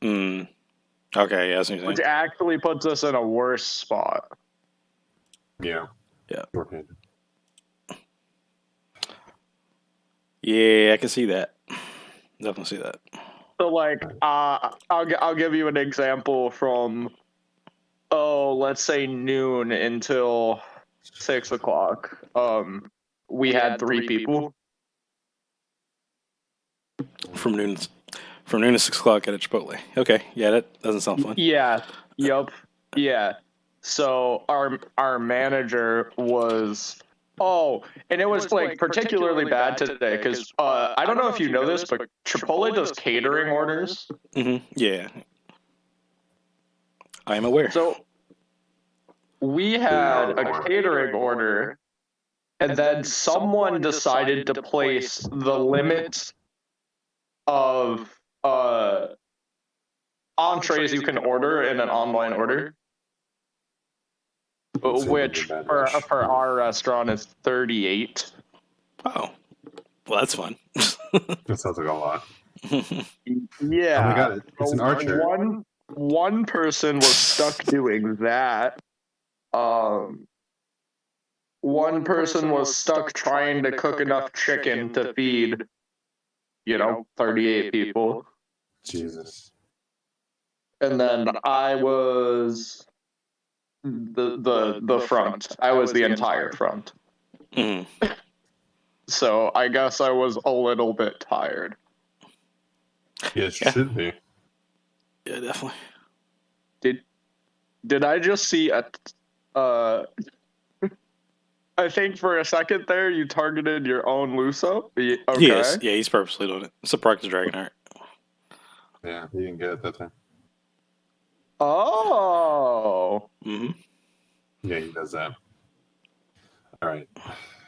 Mm. Okay, yeah, that's what you're which saying. actually puts us in a worse spot. Yeah. Yeah. Short-handed. Yeah, I can see that. Definitely see that. So, like, I'll give you an example from, let's say noon until 6 o'clock. We had 3 people. From noon to 6 o'clock at a Chipotle. Okay, yeah, that doesn't sound fun. Yeah. Yup. Yeah. So our manager was and it was like particularly bad today because I don't know if you know this, but Chipotle does catering orders. Yeah, I am aware. So we had a catering order, and then someone decided to place the limit of entrees you can order in an online order, which for our restaurant is 38. Oh, well, that's fun. That sounds like a lot. Yeah. Oh my god, it's an archer. One person was stuck doing that. One person was stuck trying to cook enough chicken to feed, 38 people. Jesus. And then I was the front. I was the entire front. So I guess I was a little bit tired. Yeah, it should be. Yeah, definitely. Did I just see I think for a second there you targeted your own Luso? Okay. Yes, yeah, he's purposely doing it. It's a practice dragon art. Yeah, he didn't get it that time. Oh. Yeah, he does that. All right.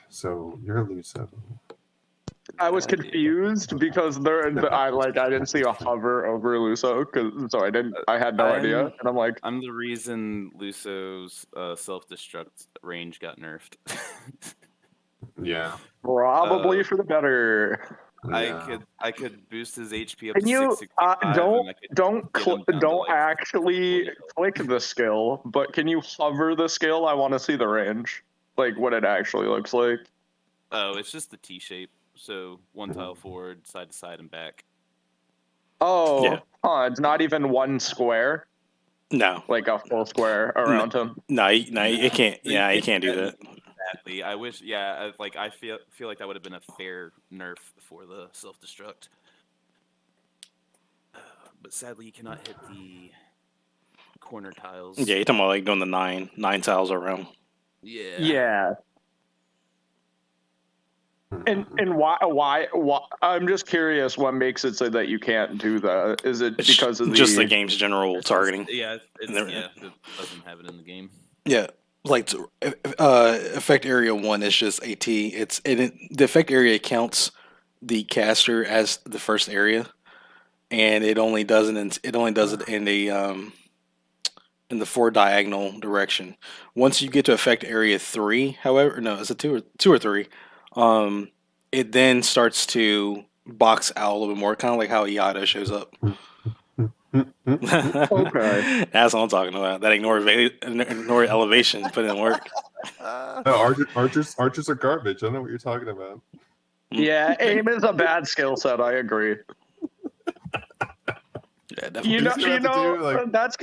So you're Luso. I was confused because I didn't see a hover over Luso, I had no idea, and I'm like, I'm the reason Luso's self-destruct range got nerfed. Yeah, probably for the better. yeah. I could boost his HP up Can to you 665. don't actually click the skill, but can you hover the skill? I want to see the range, like what it actually looks like. Oh, it's just the T shape. So one tile forward, side to side, and back. Oh, yeah. It's not even one square. No, like a full square around him. No, it can't. Yeah, you can't do that. Exactly. I wish. Yeah, I feel like that would have been a fair nerf for the self-destruct. But sadly, you cannot hit the corner tiles. Yeah, you're talking about like doing the nine tiles around. Yeah. Yeah. And why? I'm just curious. What makes it so that you can't do that? Is it because of just the game's general targeting? It doesn't have it in the game. Yeah, like effect area 1 is just AT. The effect area counts the caster as the first area, and it only does it in the 4 diagonal direction. Once you get to effect area 3, however, no, is it 2 or 3? It then starts to box out a little bit more, kind of like how Iada shows up. Okay, that's what I'm talking about. That ignore elevations, put in work. No, archers are garbage. I know what you're talking about. Yeah, aim is a bad skill set. I agree. Yeah, definitely. That's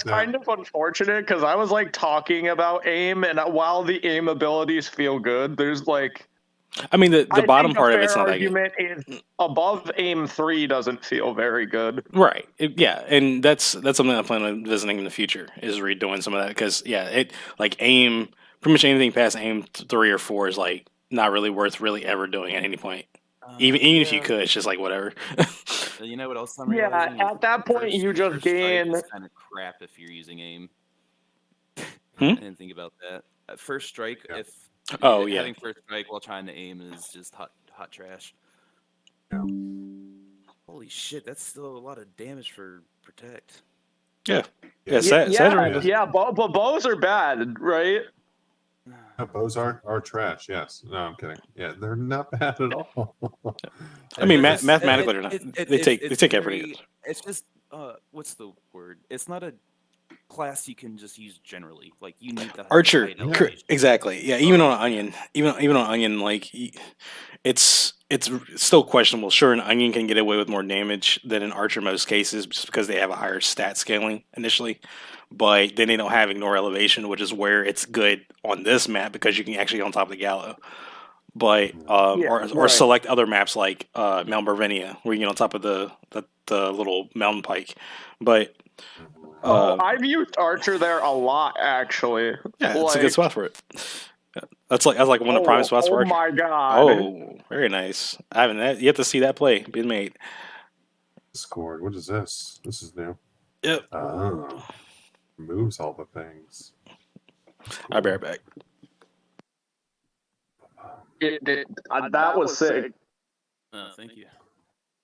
kind of unfortunate because I was like talking about aim, and while the aim abilities feel good, there's like, I mean, the bottom part of it's not that good. Argument is above aim 3 doesn't feel very good. Right. Yeah, and that's something I plan on visiting in the future, is redoing some of that, because it like aim, pretty much anything past aim 3 or 4 is like not really worth really ever doing at any point. Even if you could, it's just like whatever. You know what else? At that point you just gain. It's kind of crap if you're using aim. I didn't think about that. At first strike, having first strike while trying to aim is just hot trash. Yeah. Holy shit, that's still a lot of damage for protect. Yeah. But bows are bad, right? No, bows are trash. Yes. No, I'm kidding. Yeah, they're not bad at all. I mean, mathematically, they're not. They take everything. It's just what's the word? It's not a class you can just use generally. Like you need the Archer, height elevation. exactly. Yeah, even on an onion, even on onion, like it's still questionable. Sure, an onion can get away with more damage than an archer in most cases, just because they have a higher stat scaling initially. But then they don't have ignore elevation, which is where it's good on this map because you can actually get on top of the gallows. But or select other maps like Mount Bervenia, where you get on top of the little mountain pike. But I've used Archer there a lot, actually. Yeah, it's a good spot for it. Yeah, that's like one of the prime spots for Archer. Oh my god! Oh, very nice. I haven't yet to see that play being made. Discord. What is this? This is new. Yep. Oh, moves all the things. Cool. I'll be right back. That was sick. Thank you.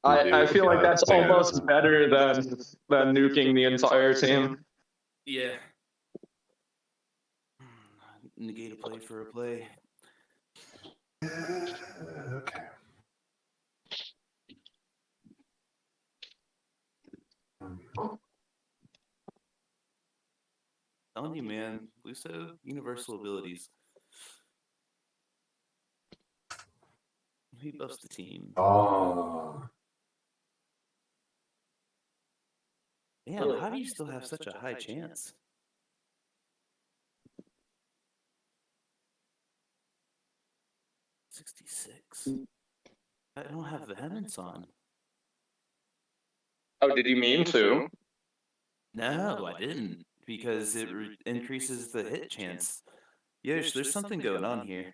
I feel like that's almost better than nuking the entire team. Yeah. Negate a play for a play. Okay. Telling you, man, Luso, universal abilities. He buffs the team. Oh. Damn, how do you still have such a high chance? $66. I don't have vehemence on. Oh, did you mean to? No, I didn't, because it increases the hit chance. Yosh, there's something going on here.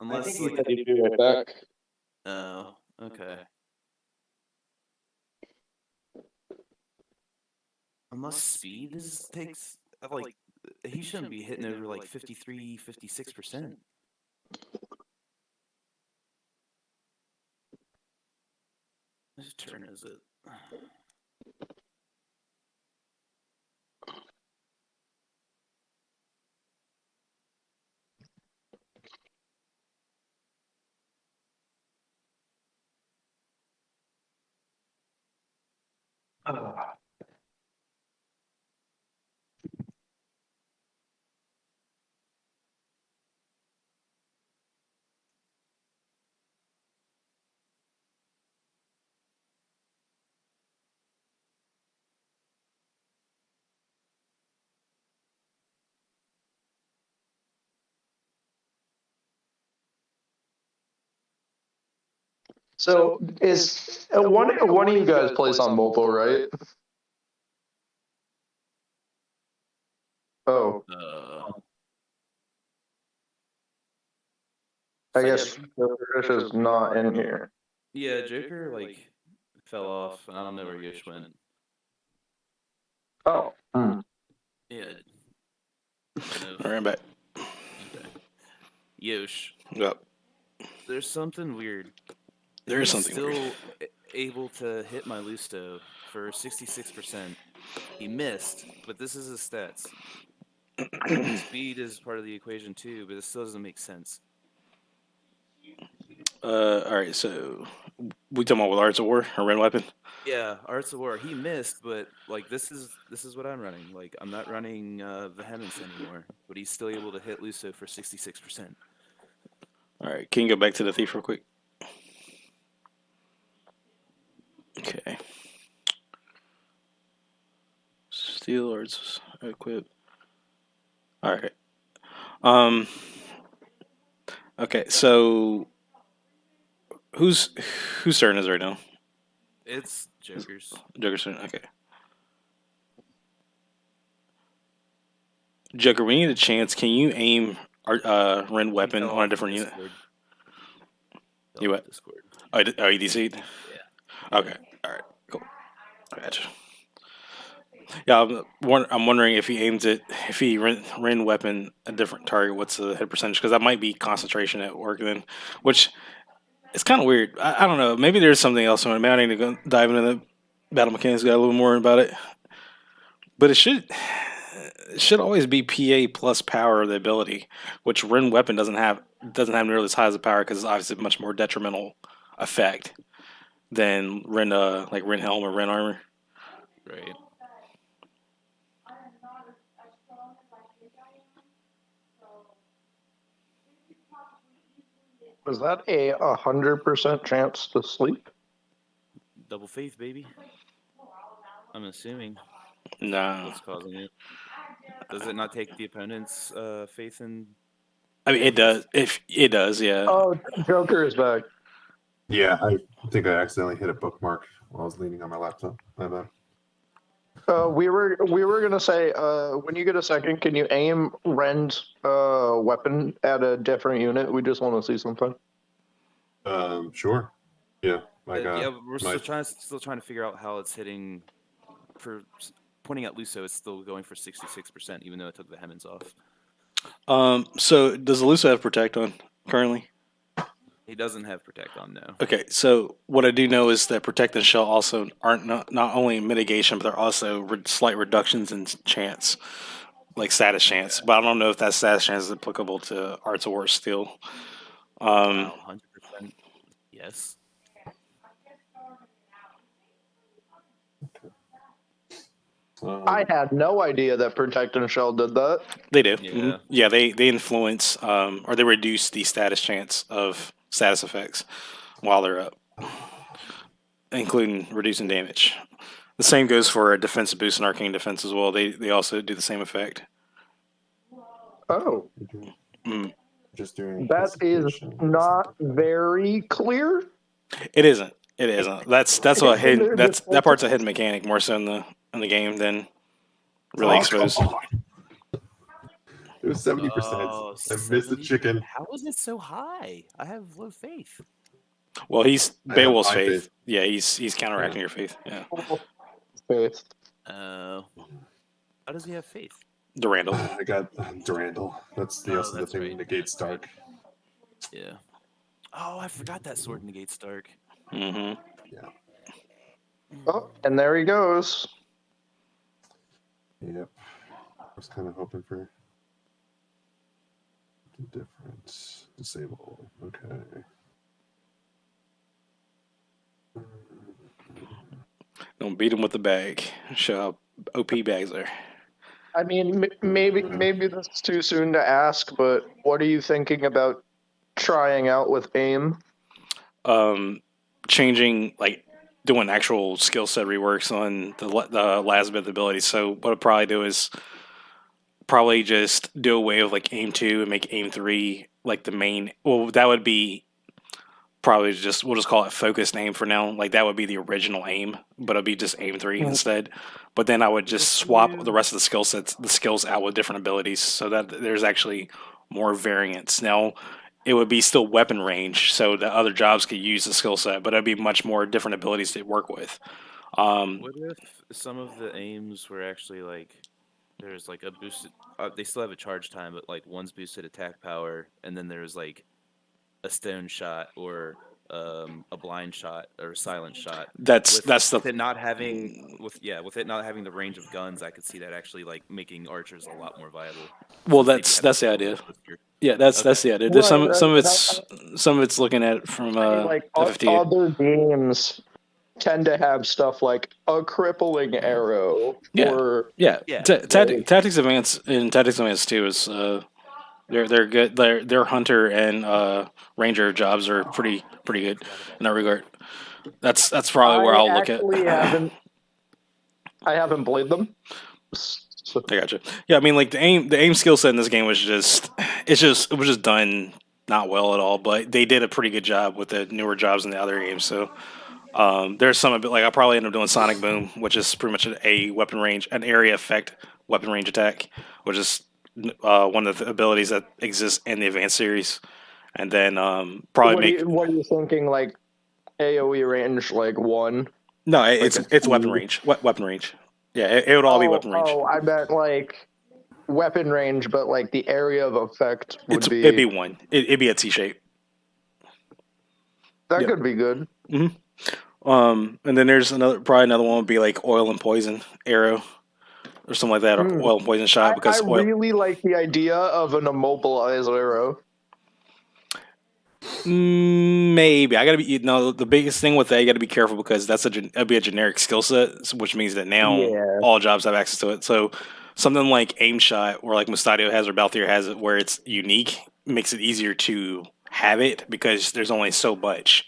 Unless you said you do attack. Oh, okay. Unless speed takes like he shouldn't be hitting over like 53, 56%. Whose turn is it? So is one of you guys plays on mobile, right? Oh. I guess Jokerfisch is not in here. Yeah, Joker fell off, and I don't know where Yosh went. Oh. Yeah. All right, I'm back. Okay. Yosh. Yep. There's something weird. There is something still weird. Able to hit my Lusto for 66%. He missed, but this is his stats. Speed is part of the equation too, but it still doesn't make sense. All right, so we talking about with Arts of War or Ren Weapon? Yeah, Arts of War. He missed, but this is what I'm running. Like I'm not running Vehemence anymore, but he's still able to hit Luso for 66%. All right, can you go back to the thief real quick? Okay. Steel Arts equip. All right. Okay, so whose turn is it right now? It's Joker's. Joker's turn. Okay. Joker, we need a chance. Can you aim Ren Weapon on a different unit? You what? Discord. Oh, you DC'd? Yeah. Okay. All right. Cool. I gotcha. Yeah, I'm wondering if he aims it, if he Ren Weapon a different target, what's the hit percentage? Because that might be concentration at work then, which is kind of weird. I don't know. Maybe there's something else. Maybe I need to go dive into the battle mechanics, got a little more about it. But it should always be PA plus power of the ability, which Ren Weapon doesn't have nearly as high as the power because it's obviously a much more detrimental effect than like Ren Helm or Ren Armor. Right. Was that a 100% chance to sleep? Double faith, baby. I'm assuming No, what's causing it. Does it not take the opponent's faith in? I mean it does. If it does, yeah. Oh, Joker is back. Yeah, I think I accidentally hit a bookmark while I was leaning on my laptop. My bad. We were gonna say, when you get a second, can you aim Ren's weapon at a different unit? We just want to see something. Sure. Yeah. Yeah, we're still trying to figure out how it's hitting. For pointing at Luso, it's still going for 66%, even though it took the Hemmons off. So does the Luso have Protect on currently? He doesn't have Protect on now. Okay, so what I do know is that Protect and Shell also aren't not only mitigation, but they're also slight reductions in chance, like status chance. But I don't know if that status chance is applicable to Arts of War still. Wow, 100%. Yes. I had no idea that Protect and Shell did that. They do. Yeah. Mhm. Yeah, they influence or they reduce the status chance of status effects while they're up, including reducing damage. The same goes for a defensive boost and arcane defense as well. They also do the same effect. Oh, Just doing that is not very clear. It isn't. It isn't. That's what hidden. That part's a hidden Defensive- mechanic more so in the game than really exposed. Come on. It was 70%. Oh, I missed the 70? chicken. How is it so high? I have low faith. Well, he's I have Beowulf's high faith. faith. Yeah, he's counteracting your faith. Yeah, Faith. How does he have faith? Durandal. I got Durandal. That's the that's thing right. negates dark. Yeah. Oh, I forgot that sword negates dark. Mm-hmm. Yeah. Oh, and there he goes. Yep. I was kind of hoping for different disable. Okay. Don't beat him with the bag. Show how OP bags are. I mean, maybe that's too soon to ask, but what are you thinking about trying out with aim? Changing, like doing actual skill set reworks on the last bit of the ability. So what I'd probably do is probably just do away with like aim 2 and make aim 3 like the main. Well, that would be probably we'll just call it focused aim for now. Like that would be the original aim, but it'd be just aim 3 instead. But then I would just swap the rest of the skills out with different abilities, so that there's actually more variance. Now, it would be still weapon range, so the other jobs could use the skill set, but it'd be much more different abilities to work with. What if some of the aims were actually like there's like a boosted? They still have a charge time, but like one's boosted attack power, and then there's like a stone shot or a blind shot or a silent shot. With it not having the range of guns, I could see that actually like making archers a lot more viable. Well, Since that's the idea. Yeah, that's the idea. There's Right, some of it's looking at it from like FFT. other games tend to have stuff like a crippling arrow, Yeah. or Yeah, Yeah. Tactics Advance and Tactics Advance 2 is they're good. Their hunter and ranger jobs are pretty good in that regard. That's probably where I'll look at. I haven't played them. So, I gotcha. Yeah, I mean, like the aim skill set in this game was it was just done not well at all. But they did a pretty good job with the newer jobs in the other games. So there's some of it, like I'll probably end up doing Sonic Boom, which is pretty much an area effect weapon range attack, which is one of the abilities that exists in the Advanced series. And then probably what are you thinking? Like AOE range, like 1? No, it's weapon range. Weapon range. Yeah, it would all be weapon range. Oh, I meant like weapon range, but like the area of effect would be. It'd be 1. It'd be a T shape. That could be good. And then there's probably another one would be like oil and poison arrow, or something like that, or oil and poison shot. Because I really like the idea of an immobilized arrow. Maybe I gotta be. The biggest thing with that, you gotta be careful because that'd be a generic skill set, which means that now Yeah. all jobs have access to it. So something like aim shot, or like Mustadio has or Balthier has it, where it's unique, makes it easier to have it because there's only so much.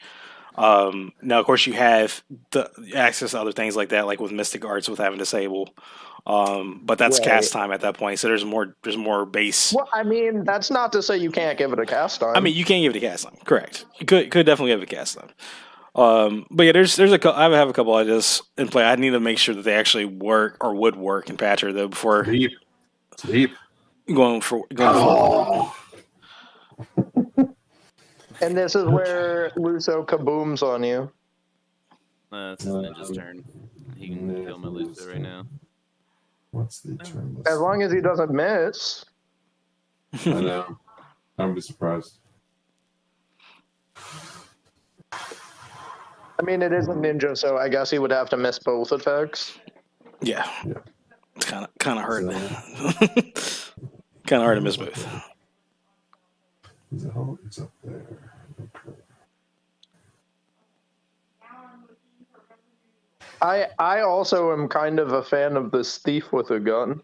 Now, of course, you have the access to other things like that, like with Mystic Arts with having Disable. But that's Right. cast time at that point, so there's more base. Well, I mean, that's not to say you can't give it a cast time. I mean, you can give it a cast time, correct? You could definitely give it a cast time. But yeah, I have a couple ideas in play. I need to make sure that they actually work or would work in Patcher though before Sleep. going forward. And this is where Luso kabooms on you. It's Ninja's turn. He can kill my Luso right now. What's the turn? As long as he doesn't miss. I know. I would be surprised. I mean, it is a ninja, so I guess he would have to miss both attacks. Yeah. Yeah. It's kind of hard. Kind of hard to miss both. It's up there. Okay. I also am kind of a fan of this thief with a gun.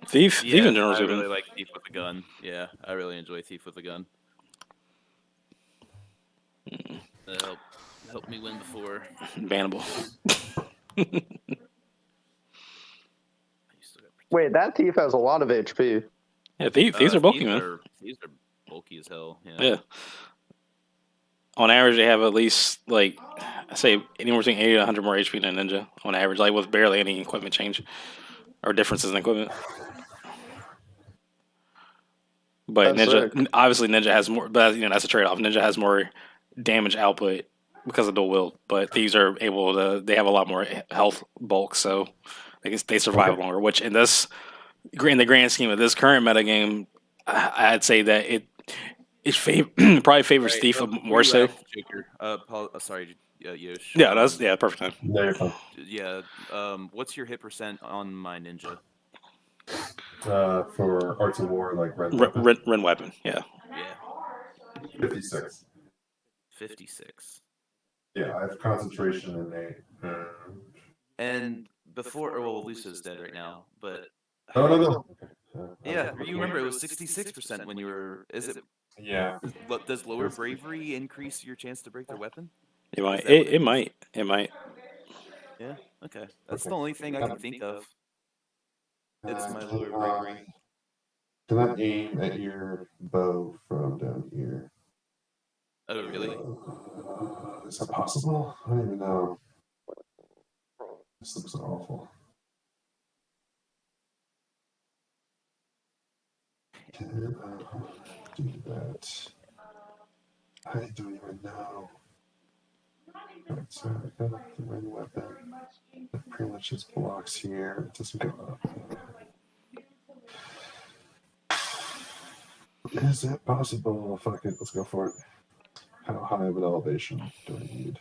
Thief in general I is really like Thief with a gun. Yeah, I really enjoy Thief with a gun. Help me win before. bannable. Wait, that thief has a lot of HP. Yeah, thieves are bulky, man. Thieves are bulky as hell. Yeah. On average, they have at least, like, I say anywhere between 80 to 100 more HP than Ninja on average, like with barely any equipment change or differences in equipment. But That's Ninja, obviously, Ninja has more, but that's a trade off. Ninja has more damage output because of dual wield, but thieves are able to, they have a lot more health bulk, so they survive longer, which in the grand scheme of this current metagame, I'd say that it probably favors Thief more so. Joker. Sorry, Yosh. Yeah, that's perfect time. No, you're fine. Yeah. What's your hit percent on my ninja? For Arts of War, like Ren Weapon, yeah. Yeah. 56. 56. Yeah, I have concentration and And before, well, Lusa's dead right now, but. No. Okay. Yeah, you remember it was 66% when you were. Is it? Yeah. Does lower bravery increase your chance to break their weapon? It might. It might. Yeah. Okay. That's the only thing I can think of. It's my lower bravery. Can I aim at your bow from down here? Oh, really? Is that possible? I don't even know. This looks awful. Can I do that? I don't even know. Right, so I got the ring weapon. It pretty much just blocks here. It doesn't go up. Is it possible? Fuck it, let's go for it. How high of an elevation do I need?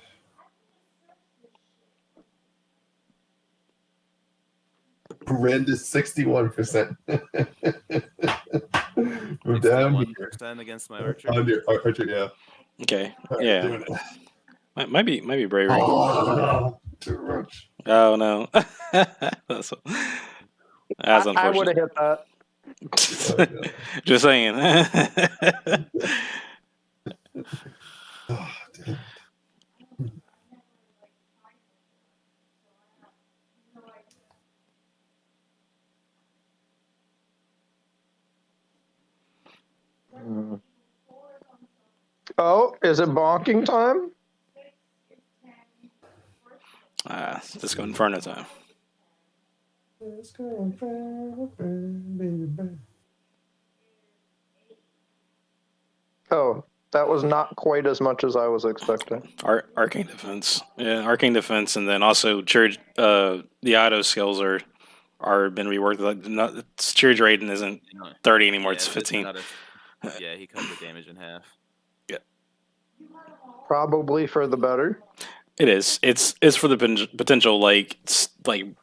Horrendous 61%. We're down here. 1% against my archer. Archer, yeah. Okay. Right, Yeah. Might be bravery. Oh, too much. Oh no. That's unfortunate. I would have hit that. Just saying. Oh, damn. Oh, is it bonking time? Let's go Inferno time. Let's go Inferno, baby. Oh, that was not quite as much as I was expecting. Arcane defense. Yeah, arcane defense, and then also church. The auto skills are been reworked. Like, Church Raiden isn't 30 anymore. It's 15. Yeah, he cut the damage in half. Yeah. Probably for the better. It is. It's for the potential like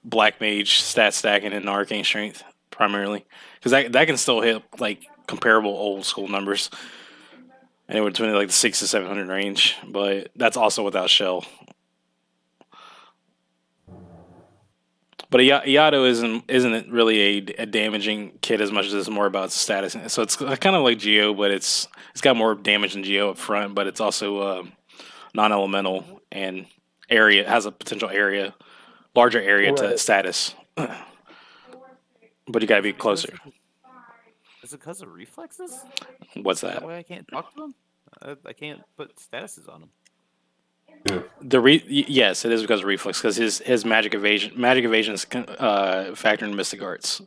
black mage stat stacking and arcane strength primarily, because that can still hit like comparable old school numbers. anywhere between like the 6 to 700 range, but that's also without shell. But Iato isn't really a damaging kit as much as it's more about status. So it's kind of like Geo, but it's got more damage than Geo up front, but it's also non-elemental and area has a potential larger area to status. But you gotta be closer. Is it because of reflexes? What's That that? way I can't talk to him? I can't put statuses on him. Yeah. Yes, it is because of reflex. Because his magic evasion is factored in Mystic Arts.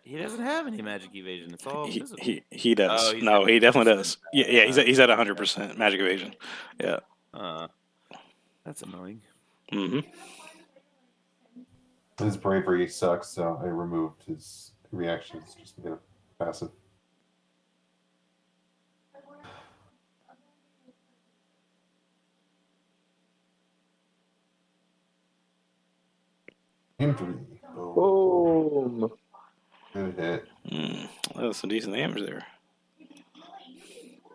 He doesn't have any magic evasion. It's all physical. He does. Oh, he's No, got he definitely does. 100%. Yeah, he's at 100% magic evasion. Yeah. That's annoying. Mm-hmm. His bravery sucks, so I removed his reactions just to get a passive. Game 3. Boom. Good hit. That's some decent damage there.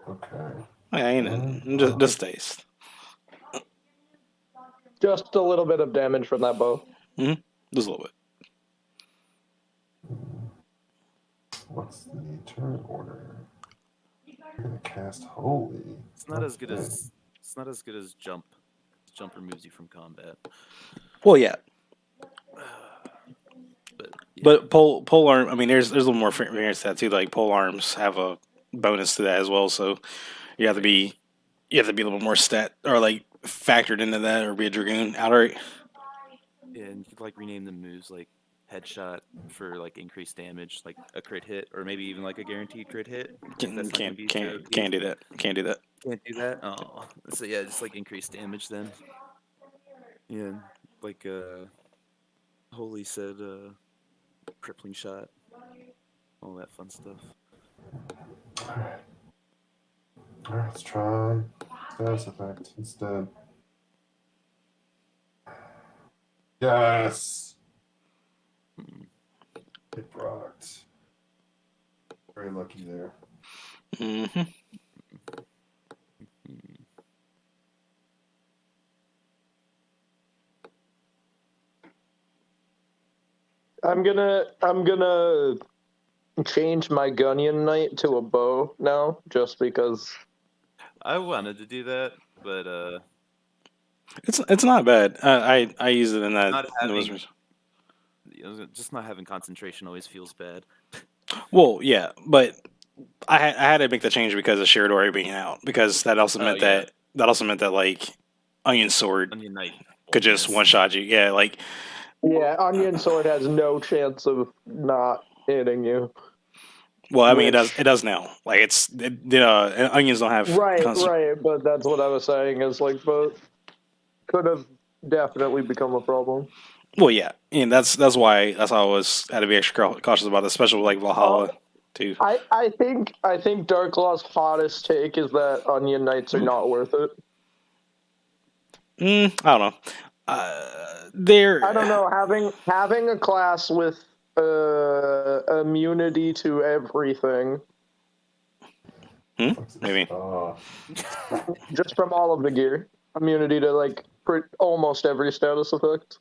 Okay. Ain't just taste. Just a little bit of damage from that bow. Mm-hmm. Just a little bit. What's the turn order? We're gonna cast Holy. It's not as good as jump. Jump removes you from combat. Well, yeah. Yeah. But pole arm. I mean, there's a little more variance to that too. Like pole arms have a bonus to that as well. So you have to be a little bit more stat or like factored into that, or be a dragoon outright. Yeah, and you could like rename the moves like headshot for like increased damage, like a crit hit, or maybe even like a guaranteed crit hit. Can't do that. Can't do that. Can't do that. Oh, so yeah, just like increased damage then. Yeah, like Holy said, crippling shot, all that fun stuff. Alright, let's try status effect instead. Yes! It procced. Very lucky there. Mm-hmm. I'm gonna change my Gunyan Knight to a bow now, just because. I wanted to do that, but It's not bad. I use it in that. not having, just not having concentration always feels bad. Well, yeah, but I had to make the change because of Shiradori being out, because that also meant that like Onion Sword Onion Knight could just one shot you. Yeah, like Yeah, Onion Sword has no chance of not hitting you. well, I mean it does now. Like onions don't have Right, but that's what I was saying is like both could have definitely become a problem. Well, yeah, and that's why I was had to be extra cautious about this, especially with like Valhalla too. I think Darklaw's hottest take is that Onion Knights are not worth it. I don't know. I don't know. Having a class with immunity to everything. Maybe. Just from all of the gear. Immunity to like almost every status effect.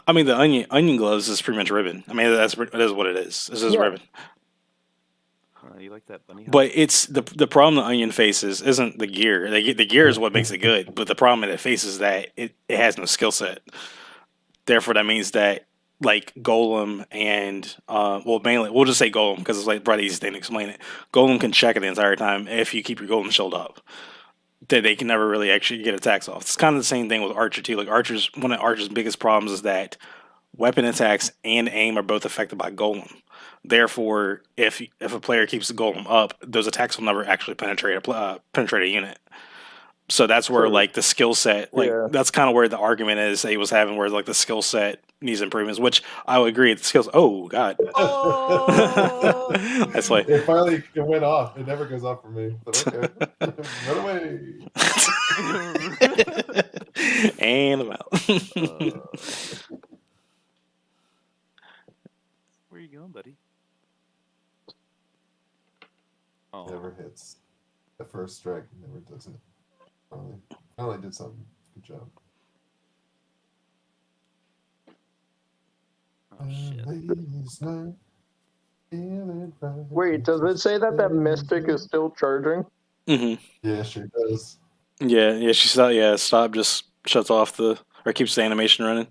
I mean, the onion gloves is pretty much ribbon. I mean, that is what it is. This is ribbon. You like that bunny hop? But it's the problem the onion faces isn't the gear. The gear is what makes it good. But the problem it faces is that it has no skill set. Therefore, that means that like Golem and mainly we'll just say Golem because it's like probably the easiest thing to explain it. Golem can check it the entire time if you keep your Golem shield up. That they can never really actually get attacks off. It's kind of the same thing with Archer too. Like one of Archer's biggest problems is that weapon attacks and aim are both affected by Golem. Therefore, if a player keeps the Golem up, those attacks will never actually penetrate a unit. So that's where like the skill set, that's kind of where the argument is that he was having, where like the skill set needs improvements. Which I would agree. The skills. Oh God. Oh. That's like it went off. It never goes off for me. But okay, run away. And I'm out. Where are you going, buddy? Never hits. The first strike never does it. Finally did something. Good job. Oh shit. Ladies night, feeling right. Wait, does it say that Mystic is still charging? Mm-hmm. Yeah, she does. Yeah. Stop just shuts off or keeps the animation running.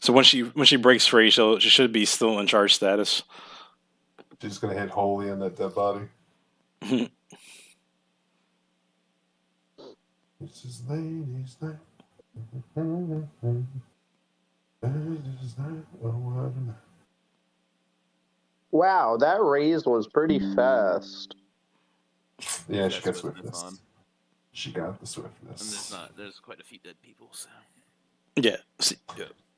So when she breaks free, she should be still in charge status. She's gonna hit holy on that dead body. This is ladies night. Ladies night. Oh, what a night. Wow, that raise was pretty fast. Yeah, she That's got what's swiftness. on. She got the And swiftness. there's quite a few dead people, so Yeah. See,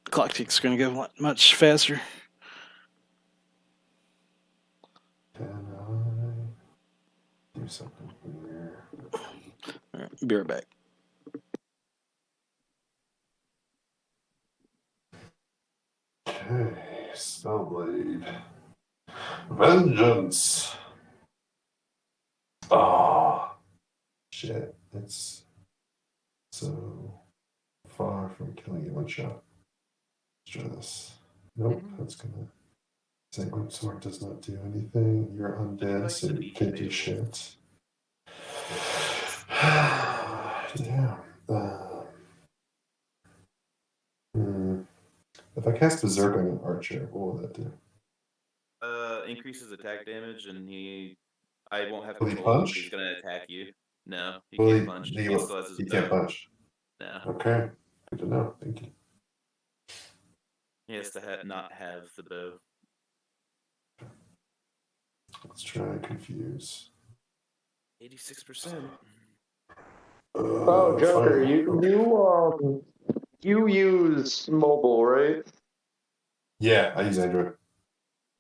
clock tick's gonna go much faster. Can I do something here? All right, be right back. Okay, Spellblade. Vengeance. Oh, shit. It's so far from killing you one shot. Let's try this. Nope, that's gonna. Sanguine Sword does not do anything. You're undead, so you can't do shit. Yeah. If I cast Berserk on an archer, what will that do? increases attack damage, and I won't have Will he control of him, punch? but he's gonna attack you. No, he Well, can't punch. He still has his he bow. can't punch. No, Okay, good to know. Thank you. he has to not have the bow. Let's try confuse. 86%. Oh, Joker, Fine. you use mobile, right? Yeah, I use Android.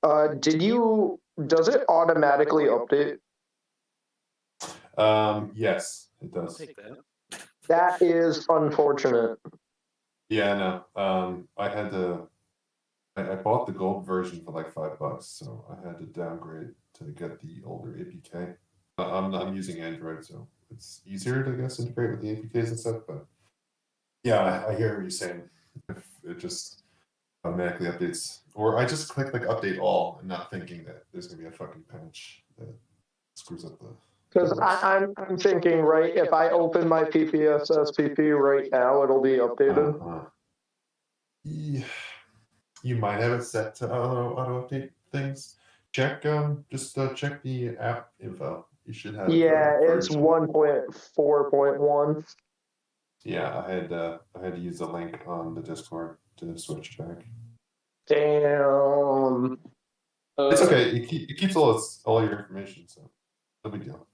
Does it automatically update? Yes, it I'll does. take that. That is unfortunate. Yeah, I know. I had to. I bought the gold version for like $5, so I had to downgrade to get the older APK. I'm using Android, so it's easier to, I guess, integrate with the APKs and stuff. But yeah, I hear what you're saying. If it just automatically updates, or I just click like update all, and not thinking that there's gonna be a fucking patch that screws up the. Because I'm thinking, right, if I open my PPSSPP right now, it'll be updated. Yeah. You might have it set to auto update things. Check check the app info. You should have. Yeah, it's 1.4.1. Yeah, I had to use the link on the Discord to switch back. Damn. It's okay. It keeps all your information, so no big deal.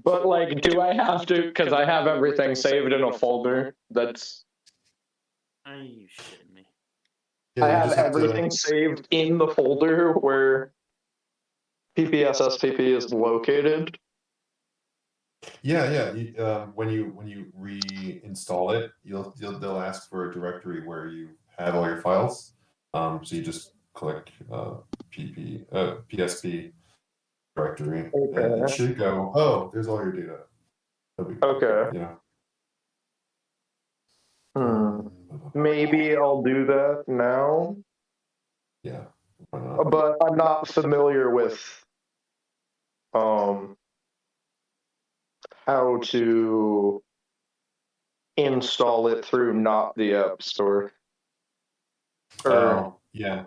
But like, do I have to? Because I have everything saved in a folder. Are you shitting me? Yeah, I have everything saved in the folder where PPSSPP is located. Yeah. When you reinstall it, they'll ask for a directory where you have all your files. So you just click PSP directory, and it should go. Oh, there's all your data. Okay. Yeah. Maybe I'll do that now. Yeah. Why not? But I'm not familiar with how to install it through not the App Store. Oh, yeah.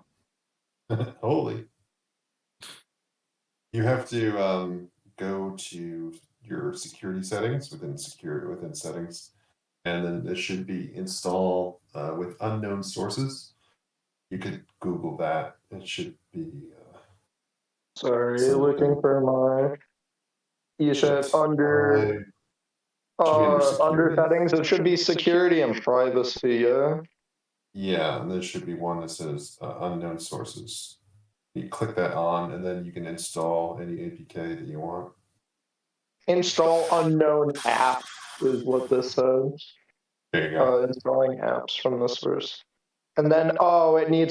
Holy. You have to go to your security settings within settings, and then it should be install with unknown sources. You could Google that. It should be. Sorry, something. looking for my. You said under settings. It should be security and privacy. Yeah. Yeah, and there should be one that says unknown sources. You click that on, and then you can install any APK that you want. Install unknown app is what this says. There you go. Installing apps from this source. And then, I need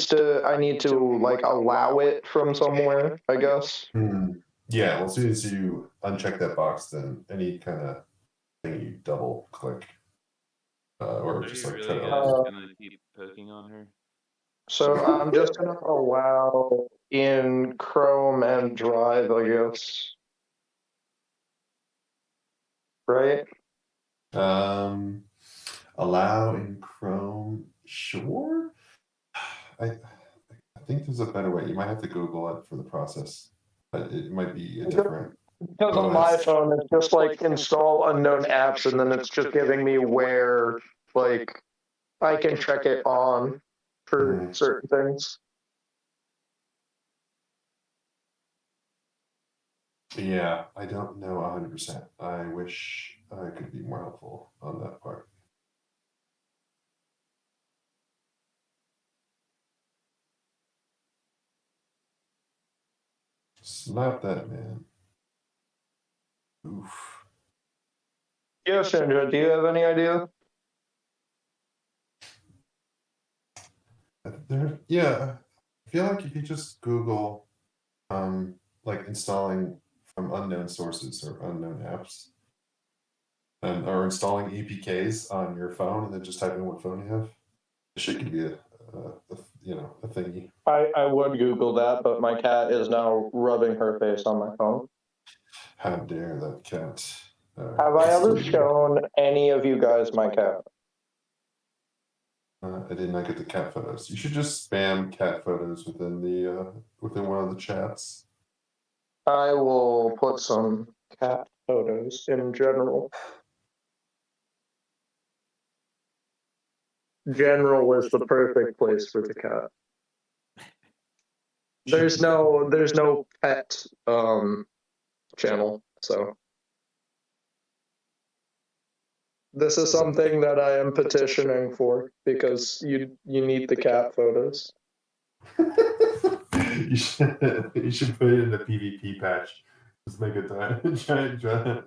to like allow it from somewhere, I guess. Yeah, well, as soon as you uncheck that box, then any kind of thing you double click, or Are just you like really try to gonna open. keep poking on her? So I'm just gonna allow in Chrome and Drive, I guess. Right? Allow in Chrome, sure. I think there's a better way. You might have to Google it for the process, but it might be a different Because on my OS. phone, it's just like install unknown apps, and then it's just giving me where, like, I can check it on for certain things. Yeah, I don't know 100%. I wish I could be more helpful on that part. Slap that man. Oof. Yeah, Sandra, do you have any idea? Yeah, I feel like if you just Google, like installing from unknown sources or unknown apps, or installing APKs on your phone, and then just type in what phone you have, it should give you a thingy. I would Google that, but my cat is now rubbing her face on my phone. How dare that cat? Have I let's ever see. shown any of you guys my cat? I did not get the cat photos. You should just spam cat photos within one of the chats. I will put some cat photos in general. General is the perfect place for the cat. There's no pet channel, so this is something that I am petitioning for because you need the cat photos. you should put it in the PvP patch. Just make a giant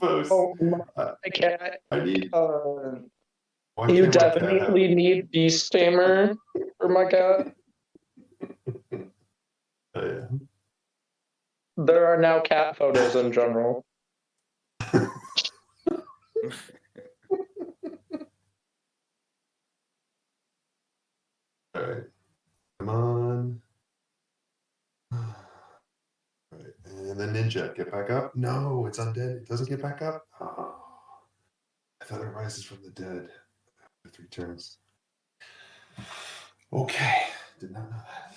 post. Oh, my cat. I need. Why You can't my cat have? definitely need Beast Tamer for my cat. Oh, yeah. There are now cat photos in general. All right. Come on. All right. And then Ninja, get back up. No, it's undead. It doesn't get back up. Oh, I thought it rises from the dead after 3 turns. Okay, did not know that.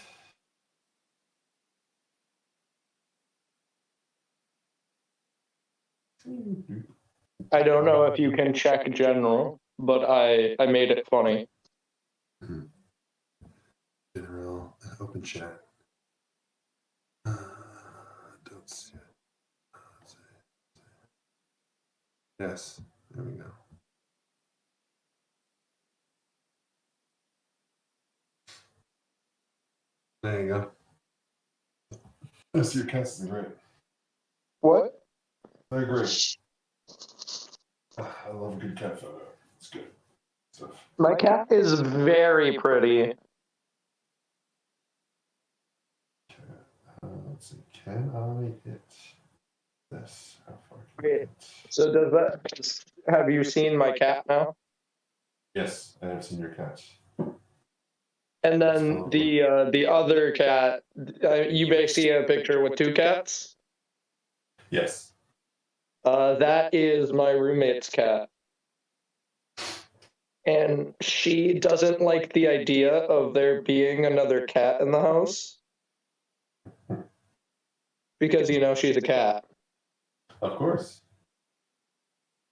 I don't know if you can check general, but I made it funny. General, open chat. Don't see it. Yes, there we go. There you go. Yes, your cat's great. What? I agree. I love a good cat photo. It's good stuff. My cat is very pretty. Let's see. Can I hit this? How far can I Okay. hit? So does that? Have you seen my cat now? Yes, I have seen your cat. And then the other cat, you may see a picture with 2 cats. Yes. That is my roommate's cat. And she doesn't like the idea of there being another cat in the house. Because, she's a cat. Of course.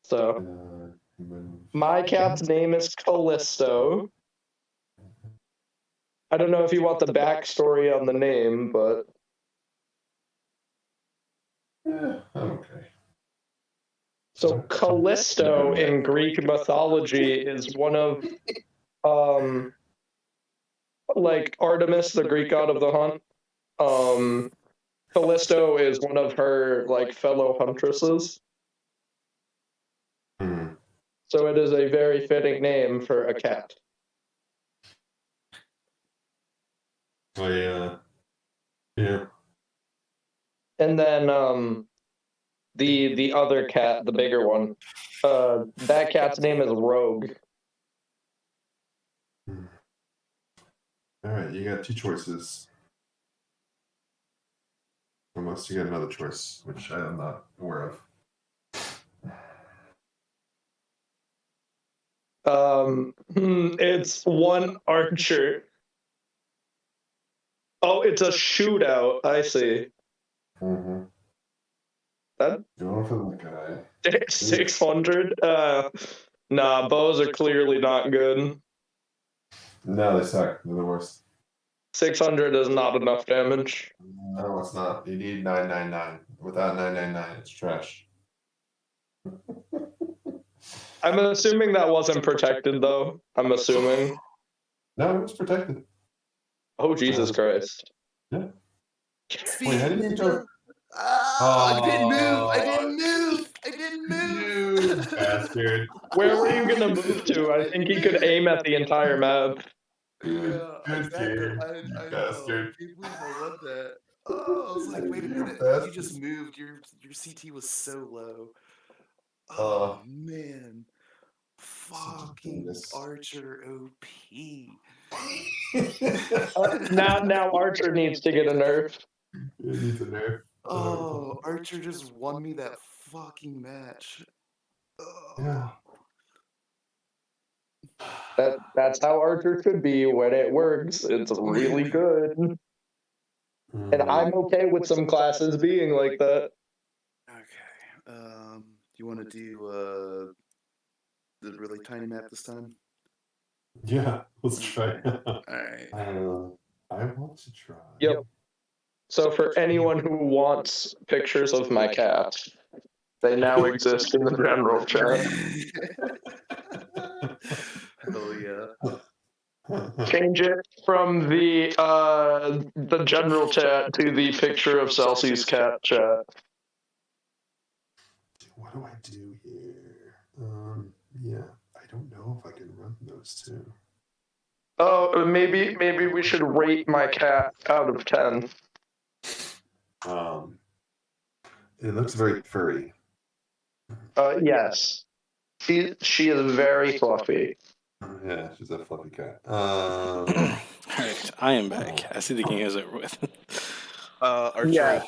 So, my cat's name is Callisto. I don't know if you want the backstory on the name, but... I'm okay. So Callisto in Greek mythology is one of, like Artemis, the Greek god of the hunt. Callisto is one of her like fellow huntresses. So it is a very fitting name for a cat. Oh yeah. Yeah. And then the other cat, the bigger one, that cat's name is Rogue. All right, you got 2 choices. Unless you get another choice, which I am not aware of. It's one archer. Oh, it's a shootout. I see. Mm-hmm. That Going for the guy. 600. Nah, bows are clearly not good. No, they suck. They're the worst. 600 is not enough damage. No, it's not. You need 999. Without 999, it's trash. I'm assuming that wasn't protected, though. I'm assuming. No, it was protected. Oh, Jesus Christ. Yeah. Speed Wait, how do you think ninja. of... I didn't move. I didn't move. I didn't move. You bastard. Where were you gonna move to? I think he could aim at the entire map. Good exactly. game, I you know. bastard. Can't believe I love that. Oh, I was like, wait a minute. You just moved. Your CT was so low. Oh man. Fucking Archer OP. Now Archer needs to get a nerf. It needs a nerf. Oh, Archer just won me that fucking match. Yeah. That's how Archer should be when it works. It's really good. And I'm okay with some classes being like that. Okay. You want to do the really tiny map this time? Yeah, let's try. All right. I want to try. Yep. So for anyone who wants pictures of my cat, they now exist in the general chat. Hell yeah. Change it from the general chat to the picture of Celsie's cat chat. What do I do here? Yeah, I don't know if I can run those 2. Oh, maybe we should rate my cat out of 10. It looks very furry. Yes. She is very fluffy. Yeah, she's a fluffy cat. Alright, I am back. I see the game is over with. Archer. Yeah.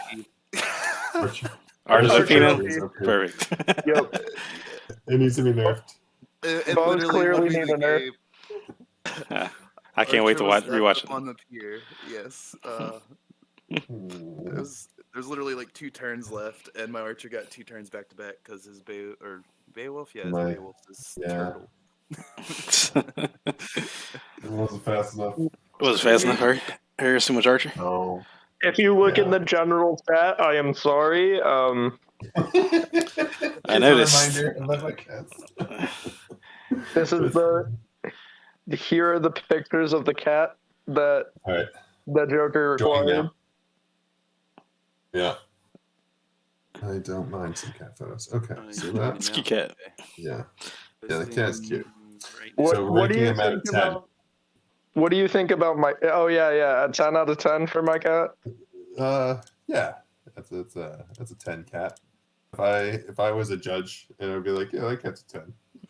Archer's Archer Athena? OP. Perfect. Yep. It needs to be nerfed. It Both literally clearly won me need the a nerf. Yeah. I can't wait to rewatch it. On the pier, yes. There's literally like 2 turns left, and my Archer got 2 turns back to back because his Beowulf, yeah, his Beowulf is turtle. It wasn't fast enough. It was fast enough, Harris, too much Archer? No. If you look in the general chat, I am sorry. I noticed. This is here are the pictures of the cat that the Joker required. Yeah. I don't mind some cat photos. Okay, so that's cute cat. Yeah. Yeah, the cat's cute. What do you think about? What do you think about my? Oh yeah, a 10 out of 10 for my cat. Yeah, that's a 10 cat. If I was a judge, and I'd be like, yeah, that cat's a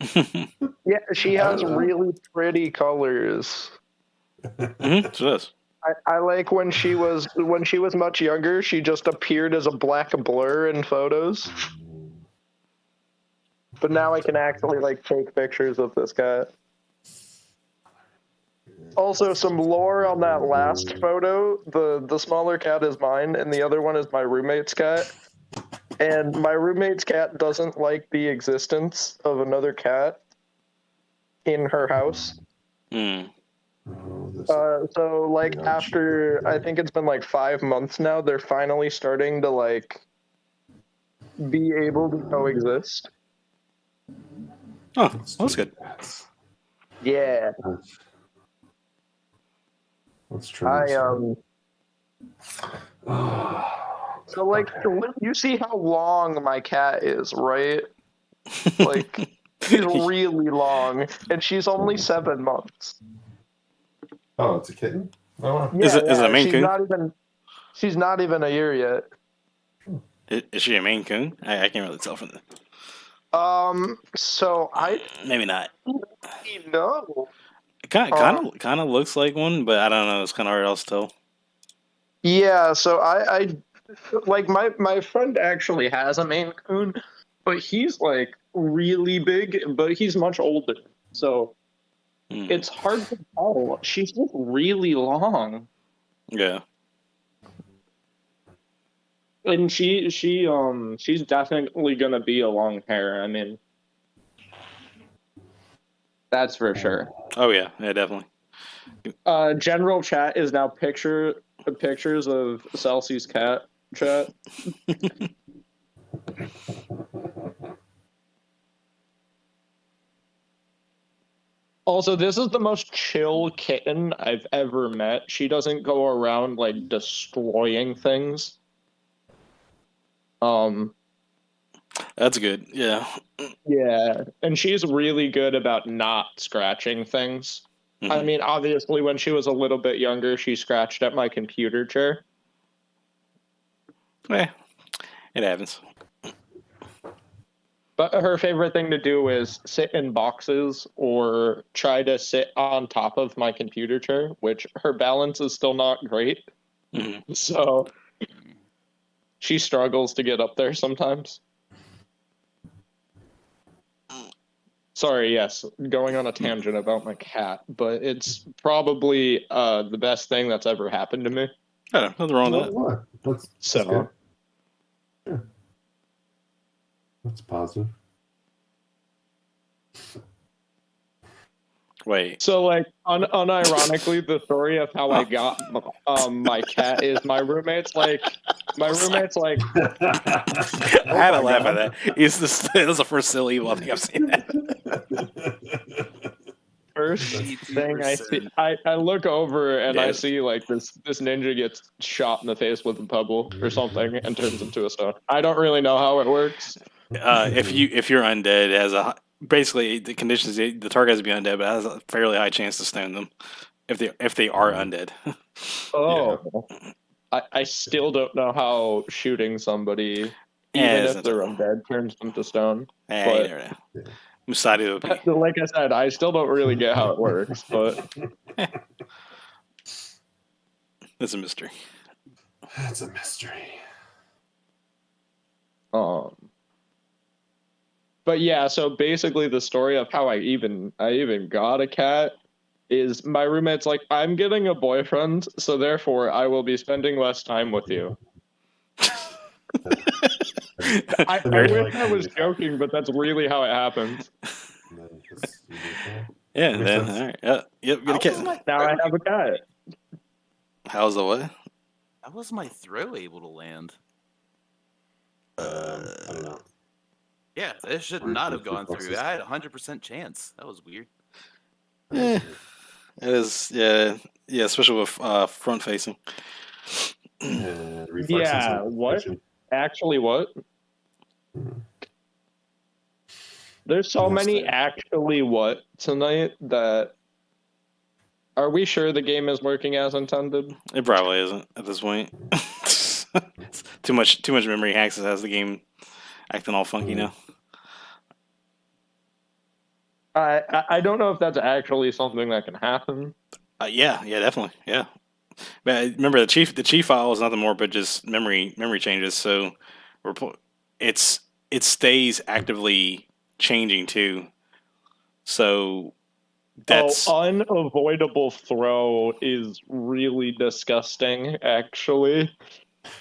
10. Yeah, she has really pretty colors. Mm-hmm. So does. I like when she was much younger. She just appeared as a black blur in photos. But now I can actually take pictures of this cat. Also, some lore on that last photo. The smaller cat is mine, and the other one is my roommate's cat. And my roommate's cat doesn't like the existence of another cat in her house. Mm. So after I think it's been 5 months now, they're finally starting to be able to coexist. Oh, that's good. Yeah. Let's try. So you see how long my cat is, right? She's really long, and she's only 7 months. Oh, it's a kitten? Oh, wow. Is it a Maine Coon? She's not even a year yet. Is she a Maine Coon? I can't really tell from the. So I Maybe not. know. Kind of looks like one, but I don't know. It's kind of hard else to tell. Yeah, so I like my friend actually has a Maine Coon, but he's like really big, but he's much older. So Hmm. it's hard to tell. She's just really long. Yeah. And she's definitely gonna be a long hair. I mean, that's for sure. Oh yeah. Yeah, definitely. General chat is now pictures of Chelsea's cat chat. Also, this is the most chill kitten I've ever met. She doesn't go around like destroying things. That's good. Yeah. Yeah, and she's really good about not scratching things. I Mhm. mean, obviously, when she was a little bit younger, she scratched at my computer chair. Yeah. It happens. But her favorite thing to do is sit in boxes or try to sit on top of my computer chair, which her balance is still not great. Hmm. So she struggles to get up there sometimes. Sorry, yes, going on a tangent about my cat, but it's probably the best thing that's ever happened to me. Yeah, nothing wrong with that. What? That's So good. Yeah. That's positive. Wait. So, like, unironically, the story of how I got my cat is my roommate's like, I had to laugh at that. It's this. That's the first silly evil I think I've seen. First thing I see, I look over and I see like this ninja gets shot in the face with a pebble or something and turns into a stone. I don't really know how it works. If you're undead, it has basically the conditions the target has to be undead, but it has a fairly high chance to stone them if they are undead. Oh, I still don't know how shooting somebody, Yeah, even it's if they're undead, turns them to stone. Hey, But you never know. Musadi OP. like I said, I still don't really get how it works. But It's a mystery. It's a mystery. But yeah, so basically the story of how I even got a cat is my roommate's like, I'm getting a boyfriend, so therefore I will be spending less time with you. I wish I was joking, but that's really how it happens. Yeah, then all right. Yep, get a cat. Now I have a cat. How's the what? How was my throw able to land? I don't know. Yeah, it should not have gone through. I had a 100% chance. That was weird. Yeah, it is. Yeah, especially with front facing. Yeah, what? Actually, what? There's so many actually what tonight that. Are we sure the game is working as intended? It probably isn't at this point. too much memory access has the game acting all funky now. I don't know if that's actually something that can happen. Yeah, definitely, yeah. But remember, the chief file is nothing more but just memory changes. So it stays actively changing too. So that's unavoidable throw is really disgusting. Actually,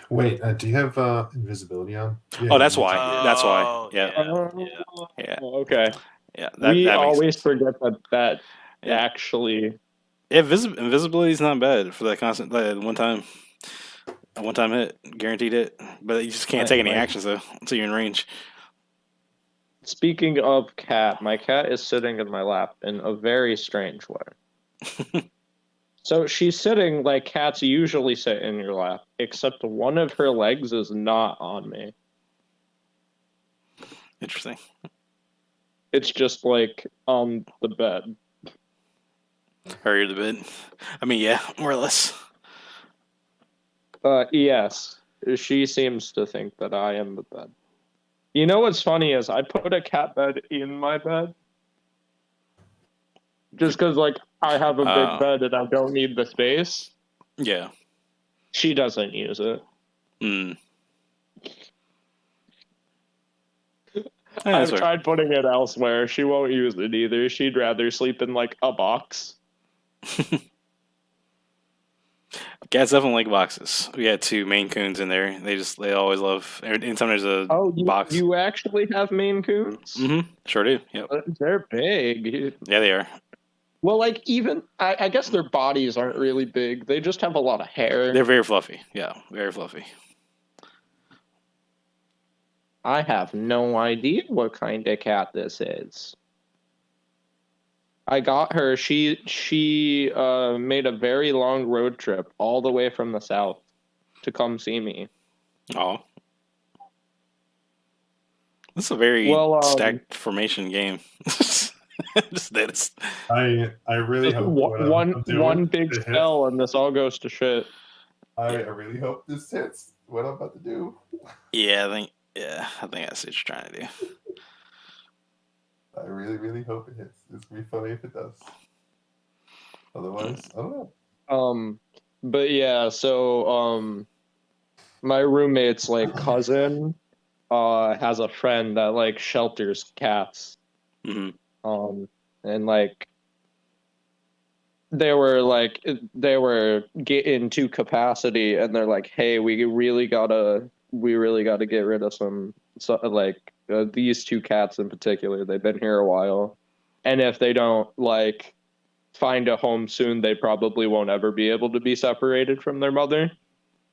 wait. Do you have invisibility on? Oh, that's why. That's why. Oh, Yeah. Okay. Yeah. We that makes always sense. forget that Yeah. actually. Yeah, invisibility is not bad for that constant one time hit, guaranteed hit. But you just can't take any actions though until you're in range. Speaking of cat, my cat is sitting in my lap in a very strange way. So she's sitting like cats usually sit in your lap, except one of her legs is not on me. Interesting. It's just like on the bed. Or you're the bed. I mean, yeah, more or less. Yes. She seems to think that I am the bed. You know what's funny is I put a cat bed in my bed just because, like, I have a big bed and I don't need the space. Yeah. She doesn't use it. Mm. I've tried putting it elsewhere. She won't use it either. She'd rather sleep in, like, a box. Cats definitely like boxes. We had 2 Maine Coons in there. They always love. Anytime there's a box. You actually have Maine Coons? Mm-hmm. Sure do. Yep. They're big. Yeah, they are. Well, like, even I guess their bodies aren't really big. They just have a lot of hair. They're very fluffy. Yeah, very fluffy. I have no idea what kind of cat this is. I got her. She made a very long road trip all the way from the south to come see me. Oh, this is a very stacked formation game. Just noticed. I really hope one big spell and this all goes to shit. I really hope this hits what I'm about to do. Yeah, I think that's what you're trying to do. I really, really hope it hits. It's gonna be funny if it does. Otherwise, I don't know. But yeah, so my roommate's like cousin has a friend that like shelters cats. Mm-hmm. And like they were getting to capacity and they're like, hey, we really gotta get rid of these 2 cats in particular. They've been here a while, and if they don't like find a home soon, they probably won't ever be able to be separated from their mother,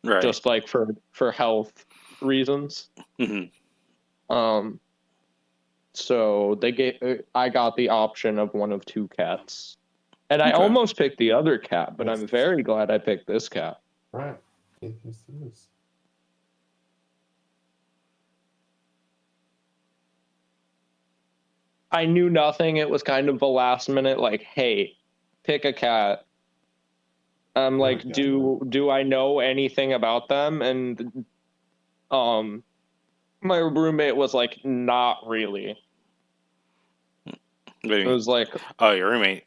right? Just like for health reasons. Mm-hmm. So I got the option of one of 2 cats, and I almost picked the other cat, but I'm very glad I picked this cat. Right. Here's this. I knew nothing. It was kind of a last minute, like, hey, pick a cat. I'm like, do I know anything about them? And my roommate was like, not really. Maybe. It was like, oh, your roommate.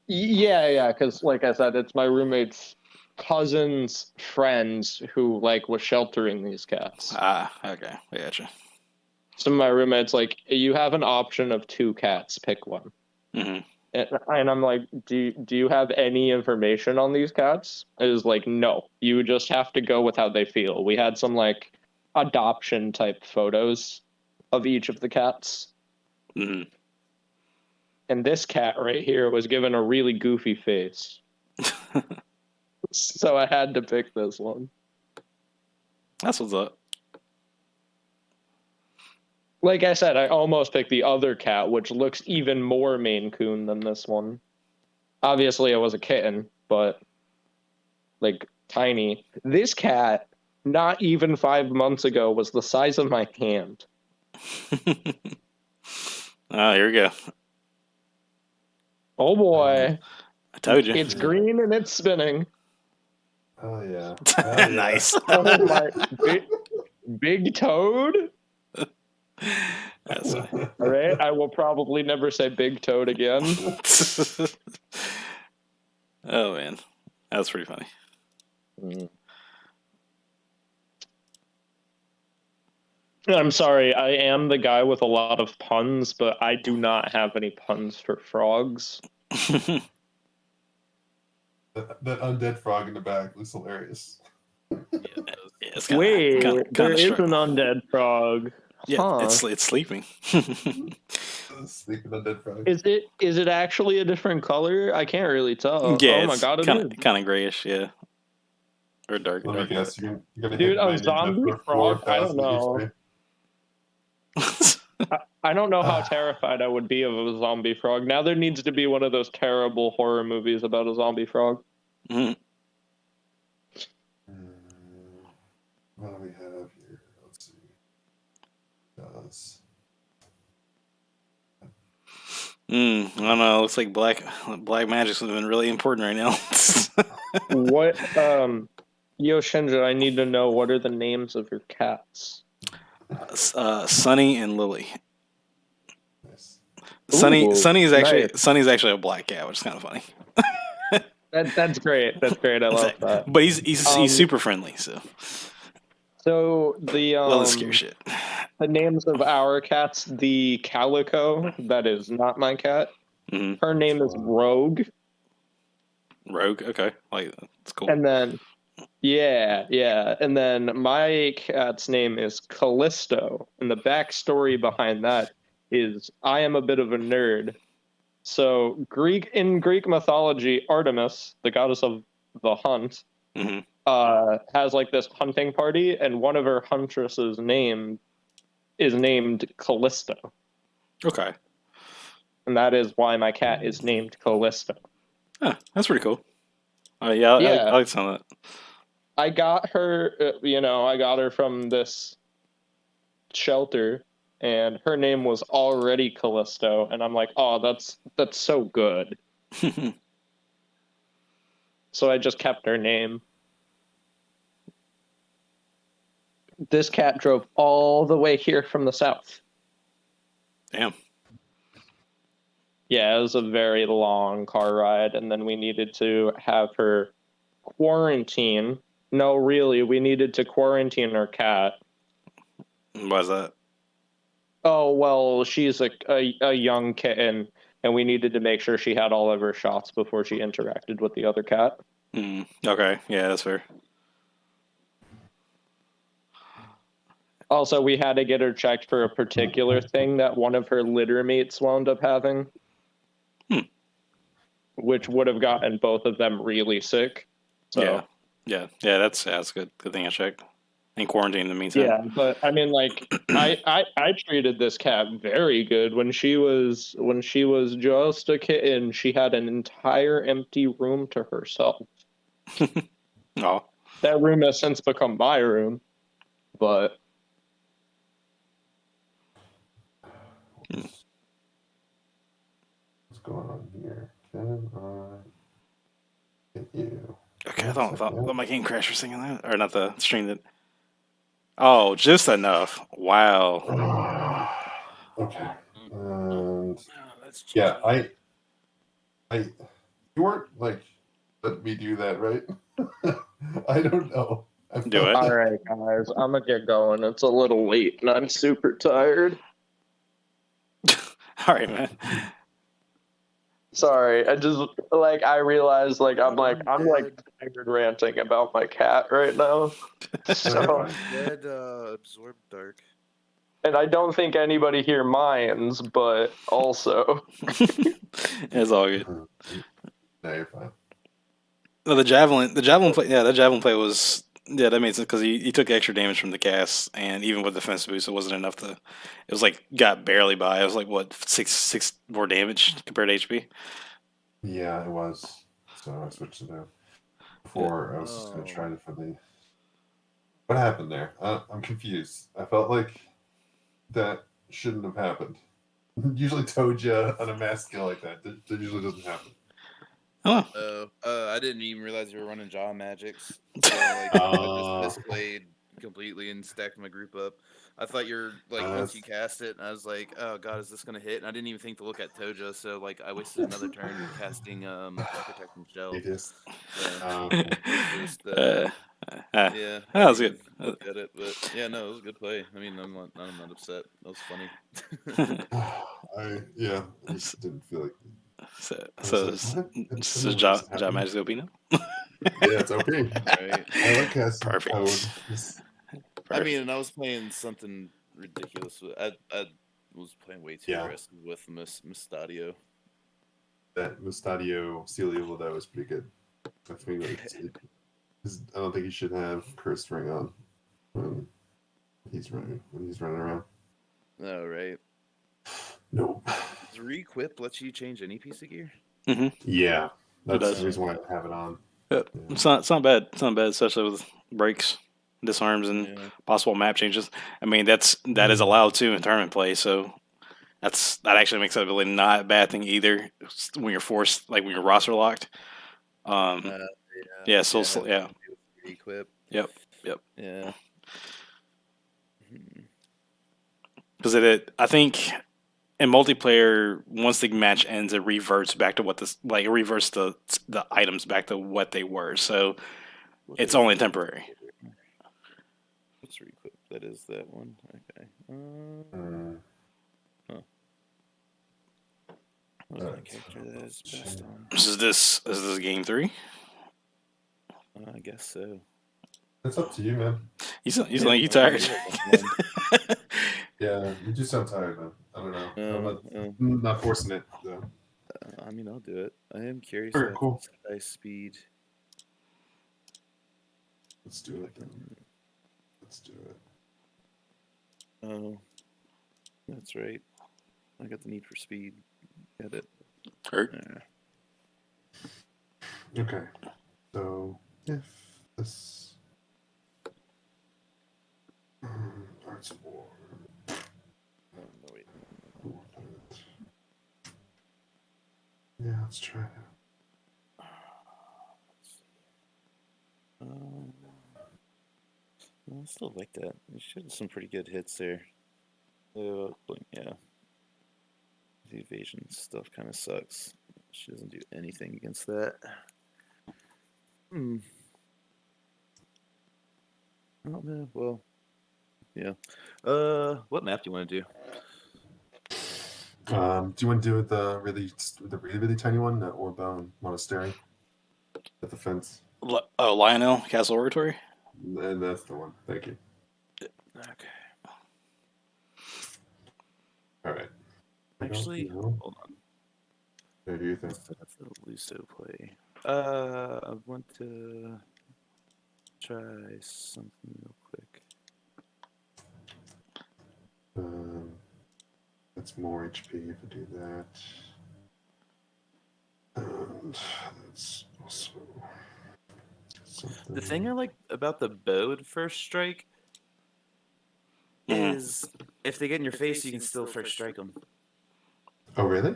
Yeah, because like I said, it's my roommate's cousin's friends who like was sheltering these cats. Okay, I gotcha. So my roommate's like, you have an option of 2 cats, pick one. Mm-hmm. And I'm like, do you have any information on these cats? It was like, no, you just have to go with how they feel. We had some like adoption type photos of each of the cats. Mm-hmm. And this cat right here was given a really goofy face. So I had to pick this one. That's what's up. Like I said, I almost picked the other cat, which looks even more Maine Coon than this one. Obviously, it was a kitten, but like tiny. This cat, not even 5 months ago, was the size of my hand. Oh, here we go. Oh boy. I told you. It's green and it's spinning. Oh yeah. Nice. Oh my big toad. That's all right, I will probably never say big toad again. Oh man, that's pretty funny. I'm sorry, I am the guy with a lot of puns, but I do not have any puns for frogs. That undead frog in the back looks hilarious. Wait, there is an undead frog. Yeah, it's sleeping. Sleeping undead frog. Is it actually a different color? I can't really tell. Yeah, oh my god, it is kind of grayish, yeah, or dark. Let me guess. You're gonna dude, a zombie frog? I don't know. I don't know how terrified I would be of a zombie frog. Now there needs to be one of those terrible horror movies about a zombie frog. Mm-hmm. What do we have here? Let's see. I don't know. Looks like black magic's been really important right now. What Yo, Shinja, I need to know what are the names of your cats? Sunny and Lily. Nice. Ooh, nice. Sunny's actually a black cat, which is kind of funny. That's great. That's great. I love that. But he's Um, super friendly, so so love the scare shit. the names of our cats, the Calico, that is not my cat. Hmm. Her name is Rogue, Rogue, okay, like that's cool. and then and then my cat's name is Callisto, and the backstory behind that is I am a bit of a nerd. So in Greek mythology, Artemis, the goddess of the hunt, Hmm. has like this hunting party, and one of her huntresses is named Callisto, Okay, and that is why my cat is named Callisto. that's pretty cool. Yeah, Yeah, I like some of that. I got her. I got her from this shelter, and her name was already Callisto, and I'm like, oh, that's so good. So I just kept her name. This cat drove all the way here from the south. Damn. Yeah, it was a very long car ride, and then we needed to have her quarantine. No, really, we needed to quarantine our cat. Why's that? Oh, well, she's a young kitten, and we needed to make sure she had all of her shots before she interacted with the other cat. Okay, yeah, that's fair. Also, we had to get her checked for a particular thing that one of her litter mates wound up having, which would have gotten both of them really sick. So, yeah. That's good. Good thing I checked. In quarantine in the meantime. yeah, but I mean, like, I treated this cat very good when she was just a kitten. She had an entire empty room to herself. Oh, That room has since become my room, but What's going on here? Can I get you? okay. I thought my game crashed for singing that, or not the string that. Oh, just enough. Wow. Okay. And That's yeah, I you weren't like let me do that, right? I don't know. Do it. all right, guys, I'm gonna get going. It's a little late, and I'm super tired. All right, man. Sorry, I just I realized I'm tired ranting about my cat right now. So, Dead absorb dark. and I don't think anybody here minds, but also It's all good. No, you're fine. No, the javelin play. Yeah, that javelin play was. Yeah, that made sense because he took extra damage from the cast, and even with the defense boost, it wasn't enough to. It was like got barely by. It was like what six more damage compared to HP. Yeah, it was. So I switched it out. Before I was just gonna try it for the. What happened there? I'm confused. I felt like that shouldn't have happened. Usually Toja on a mass skill like that. That usually doesn't happen. Oh, I didn't even realize you were running jaw magics. So I just misplayed completely and stacked my group up. I thought you're once you cast it, I was like, oh god, is this gonna hit? And I didn't even think to look at Toja, so I wasted another turn casting protecting shell. It is. Yeah, that was good. Look at it, but yeah, no, it was a good play. I mean, I'm not upset. That was funny. I just didn't feel like. So this is Jaw Magic's OP now? Yeah, it's OP. Right. I like casting Perfect. code. I mean, and I was playing something ridiculous. I was playing way too aggressive with Mustadio. That Mustadio Celia that was pretty good. I think I don't think he should have Cursed Ring on when he's running around. Oh, right. Nope. Does re-equip let you change any piece of gear? Mm-hmm. Yeah, that's does. the reason why I have it on. Yep. Yeah. It's not bad. It's not bad, especially with breaks, disarms, and possible map changes. I mean, that is allowed too in tournament play. So that actually makes that ability not a bad thing either. When you're forced, like when you're roster locked. Yeah. Equip. Yep. Yeah. Because I think in multiplayer, once the match ends, it reverts back to what it reverts the items back to what they were. So it's only temporary. Let's re-equip. That is that one. Okay. What's my character that is best on? Is this game 3? I guess so. It's up to you, man. You sound like you tired. Yeah, you do sound tired, man. I don't know. I'm not forcing it, though. I mean, I'll do it. I am curious. Alright, cool. High speed. Let's do it then. Let's do it. Oh, that's right. I got the need for speed. Got it. Hurt. Okay. So if this Arts of War. Oh, no, wait. Yeah, let's try it. I still like that. You showed some pretty good hits there. But yeah. The evasion stuff kind of sucks. She doesn't do anything against that. Oh, man. Well, yeah. What map do you want to do? Do you want to do the really tiny one, the Orbonne Monastery at the fence? Lionel Castle Oratory. And that's the one. Thank you. Okay. All right. Actually, hold on. What do you think? That's the Luso play. I want to try something real quick. That's more HP if I do that. And that's also something. The thing I like about the bowed first strike is if they get in your face, you can still first strike them. Oh, really?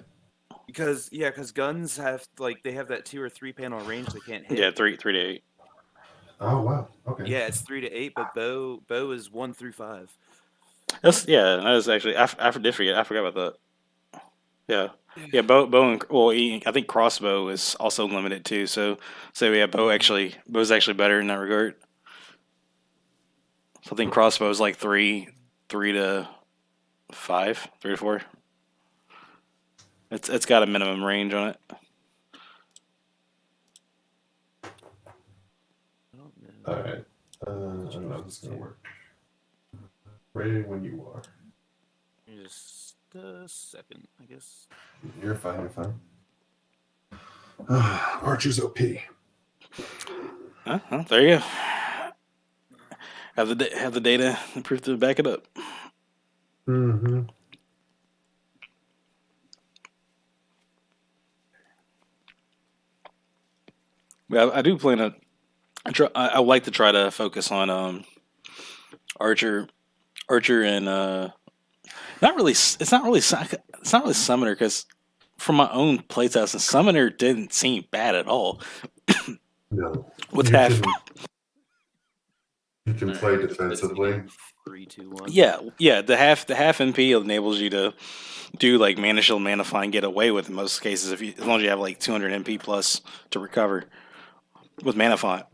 Because guns have they have that 2 or 3 panel range they can't hit. Yeah, 3 to 8. Oh, wow. Okay. Yeah, it's 3 to 8, but bow is 1 through 5. That was actually I did forget. I forgot about that. Yeah. Bow and I think crossbow is also limited too. So yeah, bow's actually better in that regard. So I think crossbow is like 3 to 5, 3 to 4. It's got a minimum range on it. All right. I don't know if this is gonna work. Ready when you are. Just a second, I guess. You're fine. Archer's OP. There you go. Have the data and proof to back it up. Mm-hmm. Well, I do plan to. I like to try to focus on Archer, and not really. It's not really Summoner, because from my own playtesting, Summoner didn't seem bad at all. No. What's half? You can play defensively. 3, 2, 1. Yeah. The half MP enables you to do like Mana Shield, Mana Fly, and get away with in most cases as long as you have like 200 MP plus to recover with Mana Font.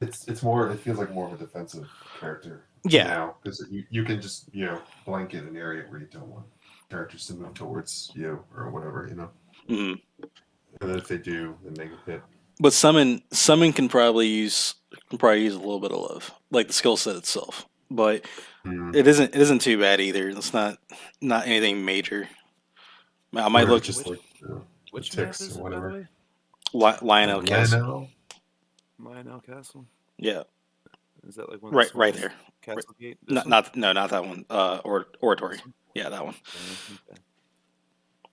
It's more. It feels like more of a defensive character. Yeah. Now, because you can just blanket an area where you don't want characters to move towards you or whatever, Mm-hmm. And then if they do, then they can hit. But summon can probably use a little bit of love, like the skill set itself. But it isn't too bad either. It's not anything major. I might look just which ticks map is or it, whatever. by the way? Lionel Castle. Lionel Castle. Yeah. Is that like one? Right there. Castle Gate. Not that one. Oratory. Yeah, that one. Okay.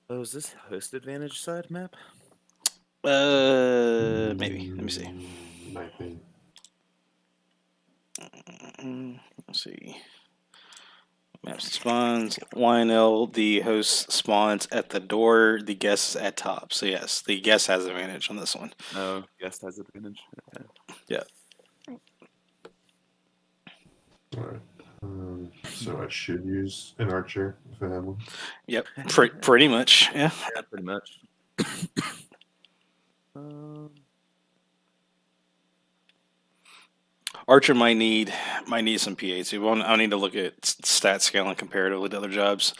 Oh, is this host advantage side map? Maybe. Let me see. Might be. Let's see. Maps spawns. Lionel, the host spawns at the door. The guest is at top. So yes, the guest has advantage on this one. Oh, guest has advantage. Okay. Yeah. All right. So I should use an archer if I have one. Yep, pretty much. Yeah. Yeah, pretty much. Um, Archer might need some PA too. Well, I need to look at stat scaling comparatively to other jobs.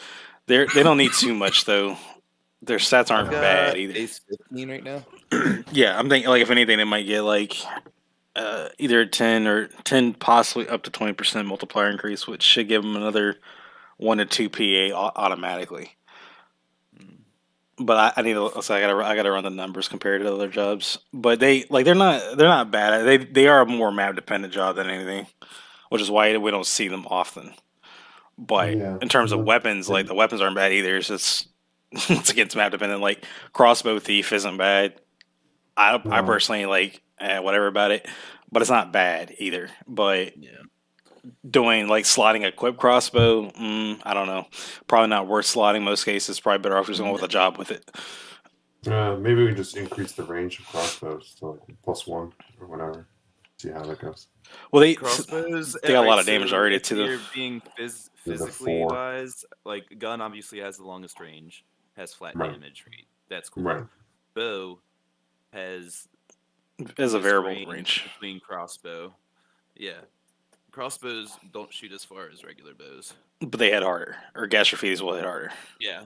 They don't need too much though. Their stats aren't bad either. Base 15 right now. Yeah, I'm thinking like if anything, they might get like either 10, possibly up to 20% multiplier increase, which should give them another 1 to 2 PA automatically. But I need to. So I gotta run the numbers compared to other jobs. But they're not bad. They are a more map dependent job than anything, which is why we don't see them often. But Yeah. in terms of weapons, like the weapons aren't bad either. It's just once again it's map dependent. Like crossbow thief isn't bad. I personally like whatever about it, but it's not bad either. But Yeah. doing like slotting a quick crossbow, I don't know. Probably not worth slotting most cases. Probably better off just going with a job with it. Maybe we can just increase the range of crossbows to like +1 or whatever. See how that goes. Well, Crossbows. they got a lot alright, of damage so already if to them. you're being physically 4. wise, like gun obviously has the longest range, has flat Right. damage rate. That's cool. Right. Bow has As a this variable range. between crossbow. Yeah. Crossbows don't shoot as far as regular bows. But they hit harder, or Gastrophedes will hit harder. Yeah,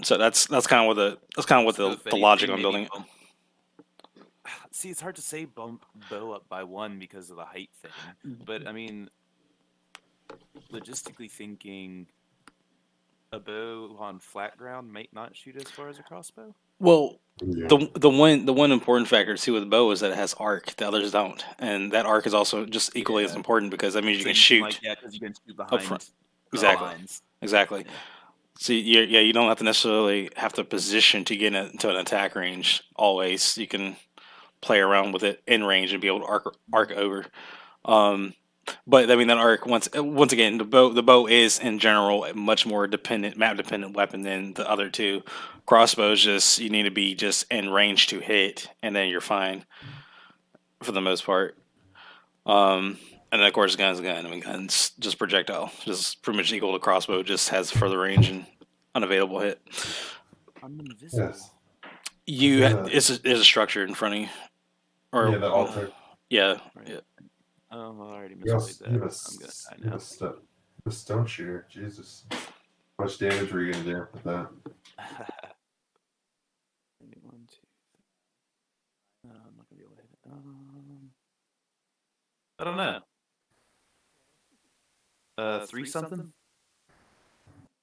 So that's kind of what So if the logic anything, on maybe building it. See, it's hard to say bump bow up by 1 because of the height thing. But I mean, logistically thinking, a bow on flat ground might not shoot as far as a crossbow. Well, Yeah. the one important factor to see with the bow is that it has arc. The others don't, and that arc is also just equally as important because that means you can shoot. Because you can shoot behind front. the Exactly. lines. Exactly. Yeah. So you don't have to necessarily have to position to get into an attack range always. You can play around with it in range and be able to arc over. But I mean that arc once again the bow is in general a much more map dependent weapon than the other two. Crossbows just you need to be just in range to hit and then you're fine for the most part. And then of course gun's a gun. I mean gun's just projectile, just pretty much equal to crossbow, just has further range and unavailable hit. I'm invisible. Yes. There's a structure in front of you. Or the altar. Yeah. Right. Yeah. Oh, I already You misplayed that. I'm have gonna die now. a stone shooter. Jesus. How much damage were you going to do with that? Maybe 1, 2. No, I'm not gonna be able to hit it. I don't know. 3 something.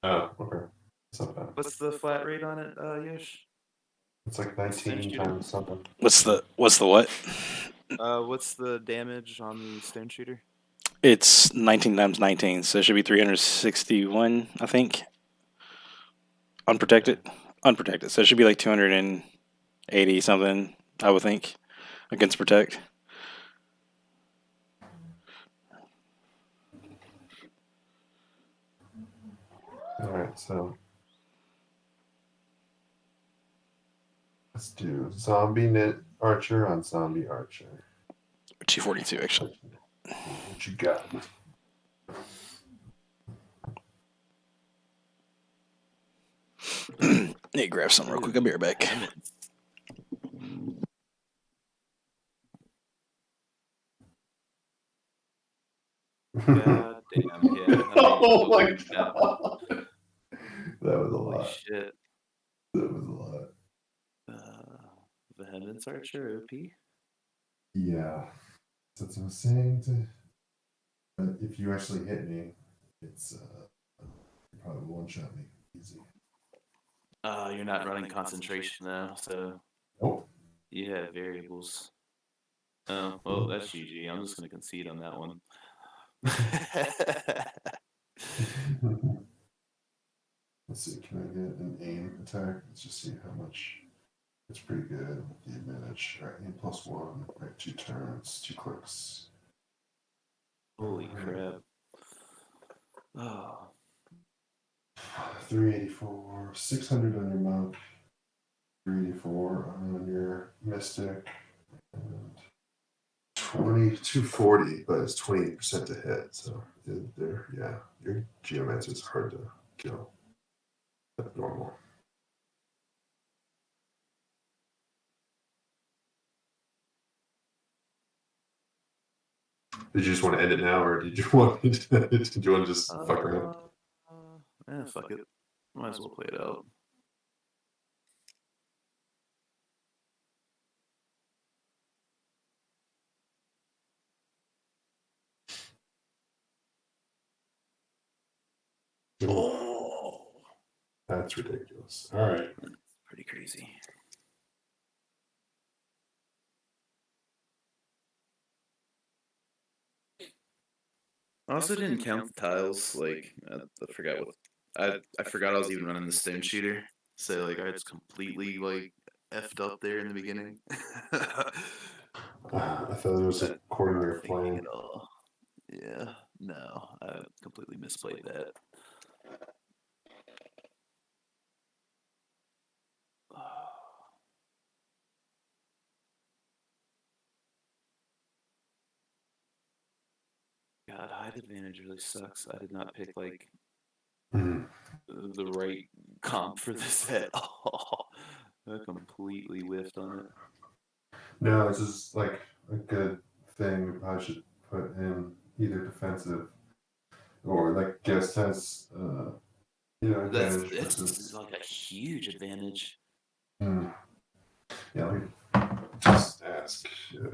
Oh, okay. It's not bad. What's the flat rate on it, Yosh? It's like 19 times something. What's the what? What's the damage on the stone shooter? It's 19 times 19, so it should be 361, I think. Unprotected. So it should be like 280 something, I would think, against protect. All right, so let's do zombie knit archer on zombie archer. 242 actually. What you got? Hey, grab some real quick. I'll be right back. God damn, yeah. Oh my god. That was a Holy lot. shit. That was a lot. Vehemence Archer OP? Yeah. That's what I was saying. If you actually hit me, it's probably one-shot me easy. You're not running concentration though, so Nope. you have variables. Oh, well, that's GG. I'm just gonna concede on that one. Let's see, can I get an aim attack? Let's just see how much. It's pretty good with the advantage. All right, aim +1, right, 2 turns, 2 clicks. Holy crap. Oh. 384, 600 on your monk, 384 on your mystic, and 20 240, but it's 28% to hit. So your geomancer is hard to kill. That's normal. Did you just want to end it now, or did you want me to, did you want to just fuck around? Fuck it. Might as well play it out. Oh, that's ridiculous. All right. Pretty crazy. I also didn't count the tiles. Like I forgot what I forgot I was even running the stone shooter. So like I was completely like effed up there in the beginning. I thought it was according to your plan. Yeah, no, I completely misplayed that. God, height advantage really sucks. I did not pick like the right comp for this at all. I completely whiffed on it. No, this is like a good thing. I should put in either defensive or like guest has advantage. That's like a huge advantage. Yeah, let me just ask if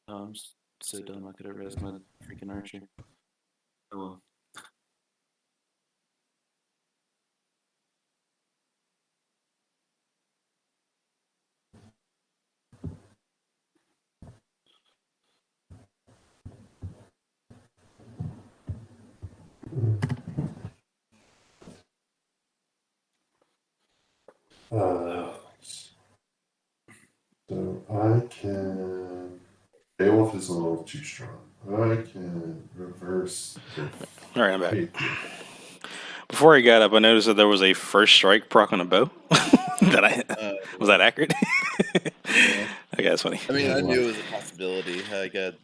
I'm so dumb I could have raised my freaking archer. Oh well. So I can. Beowulf is a little too strong. I can reverse. All right, I'm back. Before I got up, I noticed that there was a first strike proc on a bow. Was that accurate? Yeah. Okay, that's funny. I mean, I knew it was a possibility.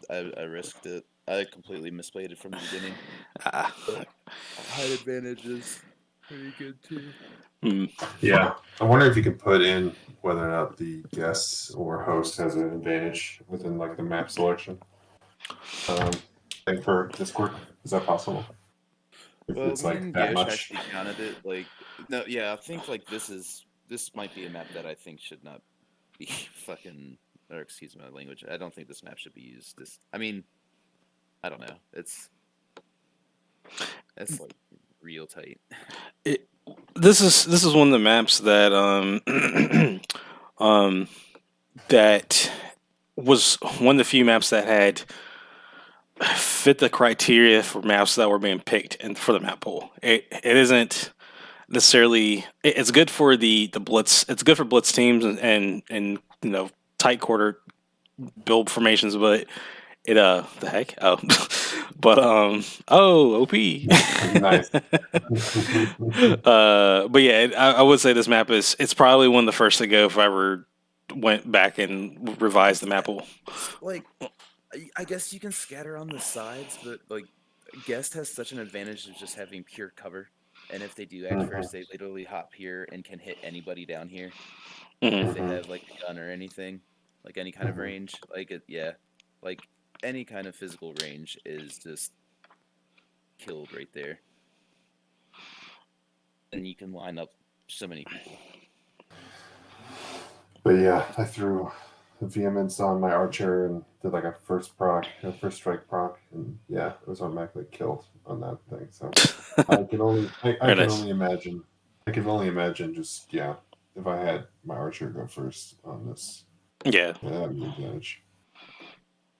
I risked it. I completely misplayed it from the beginning. Height advantage is pretty good too. Yeah, I wonder if you could put in whether or not the guest or host has an advantage within like the map selection. Thing for Discord, is that possible? If Well, it's me like and that Gosh much. actually counted it. Like, no, yeah, I think like this might be a map that I think should not be fucking, or excuse my language. I don't think this map should be used. I mean, I don't know. It's like real tight. This is one of the maps that that was one of the few maps that had fit the criteria for maps that were being picked and for the map pool. It isn't necessarily. It's good for the blitz. It's good for blitz teams and tight quarter build formations, but it the heck but OP. Nice. But yeah, I would say this map it's probably one of the first to go if I ever went back and revised the map pool. Like, I guess you can scatter on the sides, but like Guest has such an advantage of just having pure cover. And if they do act first, they literally hop here and can hit anybody down here. If they have like a gun or anything, like any kind of range, like any kind of physical range is just killed right there. And you can line up so many people. But yeah, I threw vehemence on my archer and did like a first strike proc, and yeah, it was automatically killed on that thing. So I can only imagine. I can only imagine just if I had my archer go first on this. Yeah, that would be advantage.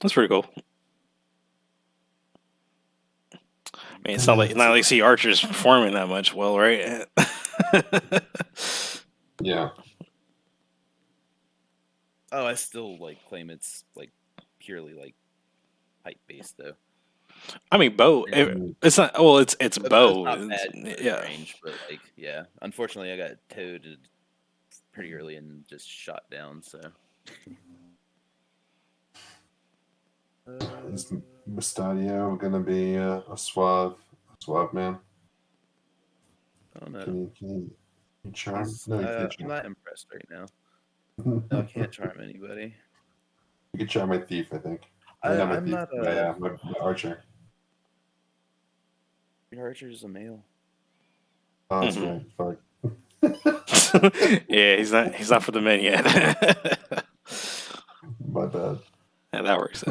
that's pretty cool. mean, it's not like see archers performing that much well, right? Yeah. Oh, I still like claim it's like purely like height based though. I mean, bow. It's not. Well, it's But bow. that's not bad for Yeah. range, but like yeah. Unfortunately, I got towed pretty early and just shot down. So. Is Mustadio gonna be a suave man? I don't know. Can you charm? No, you can't I'm charm. not impressed right now. No, I can't charm anybody. You can charm my thief, I think. I'm not a. my archer. Your archer is a male. Oh, that's right. Fuck. Yeah, he's not for the men yet. My bad. Yeah, that works.